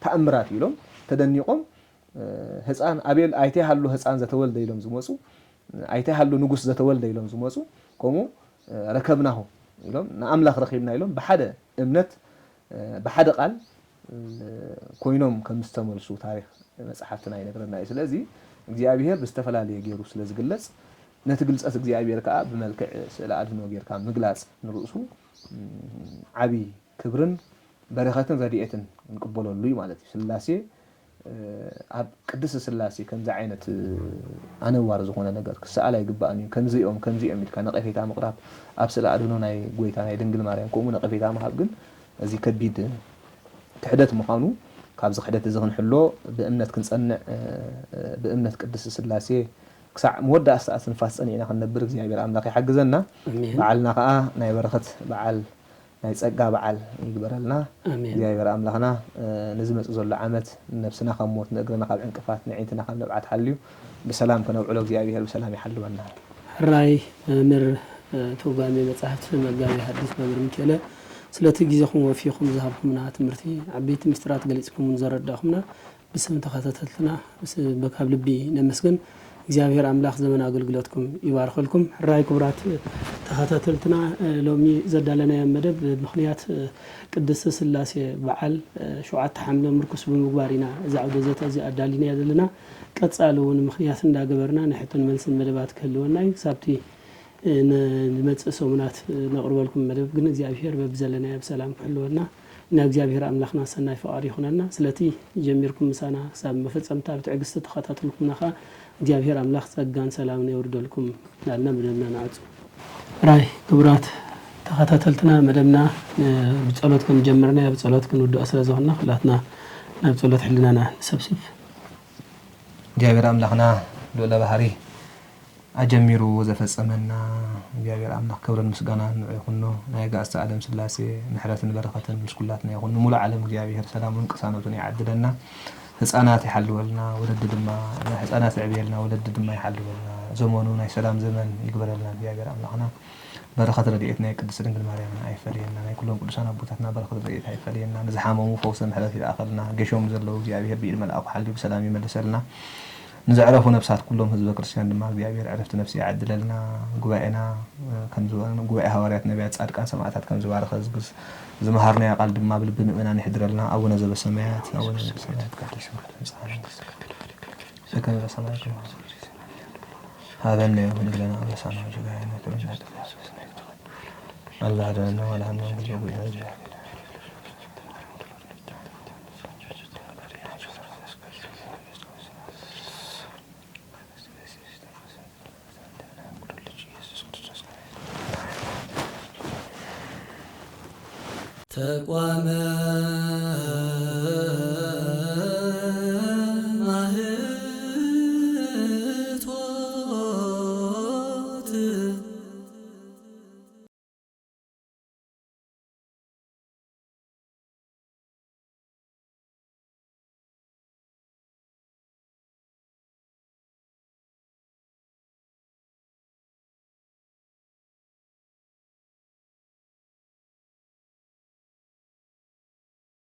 تأمرات يلوم تدنيقهم هزان أبيل أيتي حلو هزان زتولد يلوم زموسو أيتي حلو نقص زتولد يلوم زموسو كومو ركبناه يلوم نأملاخ رخيبنا يلوم بحدا امنت بحدا قال ኮይኖም ከምስተመልሱ ታሪክ መጽሐፍትና ይነግረና ስለዚህ እግዚአብሔር በስተፈላለየ ገይሩ ስለዝግለጽ ነቲ ግልጸት እግዚአብሔር ከአ በመልክዕ ስለ አድኖ ገይርካ ምግላጽ ንርኡሱ ዓቢ ክብርን በረኸትን ረድኤትን እንቅበለሉ ማለት ስላሴ አብ ቅዱስ ስላሴ ከምዛ አይነት አነዋር ዝኾነ ነገር ክሳላ ይግባአኒ ከምዚኦም ኢልካ ነቀፌታ መቅራብ አብ ስለ አድኖ ናይ ጎይታ ናይ ድንግል ማርያም ቆሙ ነቀፌታ መሃብ ግን እዚ ከቢድ تحدث مخانو كابز حدث زغن حلو بأمنة كنصنع بأمنة قدس السلاسي كسع مودة أساس نفاسني أنا خلنا نبرك زي عبير أملاك يحجزنا بعلنا ناي بركة بعل ناي تسقى بعل يقبر لنا زي عبير أملاكنا نزمت أزول عمت نفسنا خموت نقرنا خاب انكفات نعيتنا خاب نبعت حليو بسلام كانوا علوك زي عبير بسلام يحلوا لنا الرأي مر توقامي متحف مقامي حديث بابر مكيلة سلاتي جزاكم وفيكم ذهبكمنا تمرتي عبيت مسترات قليتكم زرداكمنا بسم تخاتتلنا بس بكاب لبي نمسكن እግዚአብሔር አምላክ ዘመን አገልግሎትኩም ይባርክልኩም ራይ ክብራት ተኸታተልትና ሎሚ ዘዳለና ያመደብ ምክንያት ቅድስት ስላሴ በዓል ሸዋት ሐምለ ምርኩስ በመግባሪና ዛውደ ዘተ እዚ አዳሊና ያደለና ቀጻሉን ምክንያት እንዳገበርና ነህተን መልስን መደባት ከለውና ሳብቲ ነመጽሰውናት ነቅርበልኩም መደብ ግን እግዚአብሔር በብዘለና በሰላም ከለውና እና እግዚአብሔር አምላክና ሰናይ ፈቃሪ ይሆነና ስለቲ ጀምርኩም ምሳና ሳብ መፈጸምታ በትዕግስት ተኸታተልኩምናኻ እግዚአብሔር አምላክ ጸጋን ሰላምን ይወርደልኩም ላልና መደብና ናጹ ራይ ክብራት ተኸታተልትና መደብና በጸሎት ከም ጀመርና በጸሎት ግን ወደ አስራ ዘሆና خلاتنا ናብ ጸሎት ሕልናና ሰብስብ እግዚአብሔር አምላክና ሎለ ባህሪ አጀሚሩ ዘፈጸመና እግዚአብሔር አምላክ ክብርን ምስጋናን ይሁንኖ ናይ ጋስ ዓለም ስላሴ ምሕረትን በረኸትን ምስኩላትና ይሁን ሙሉ ዓለም እግዚአብሔር ሰላሙን ቅሳነቱን ያዕድለና ህፃናት ይሐልወልና ወለድ ድማ ህፃናት ዕብየልና ወለድ ድማ ይሐልወልና ዘመኑ ናይ ሰላም ዘመን ይግበረልና እግዚአብሔር አምላክና በረኸት ረድኤትና ቅድስት ድንግል ማርያም አይፈልየና ናይ ኩሎም ቅዱሳን አቦታትና በረኸት ረድኤት አይፈልየና ንዝሓመሙ ፈውሰን ምሕረት ይላኸልና ገሾም ዘለው እግዚአብሔር በኢድ መልአኩ ሓልዩ በሰላም ይመልሰልና نزعرفو نفسات كلهم حزب ክርስቲያን ድማ እግዚአብሔር ዕረፍት ነፍሲ ያዕድለልና ጉባኤና ከምዝወን ጉባኤ ሐዋርያት ነቢያት ጻድቃን ሰማዕታት ከምዝባረኸ ዝግስ ዝመሃርና ያቃል ድማ ብልብ ምእመናን ይሕድረልና አቡነ ዘበሰማያት አቡነ ዘበሰማያት ቅዱስ ሰከነ በሰማያት هذا يوم لنا أبسانا وجبائنا الله عدنا ولا هم يجب إلى تقوى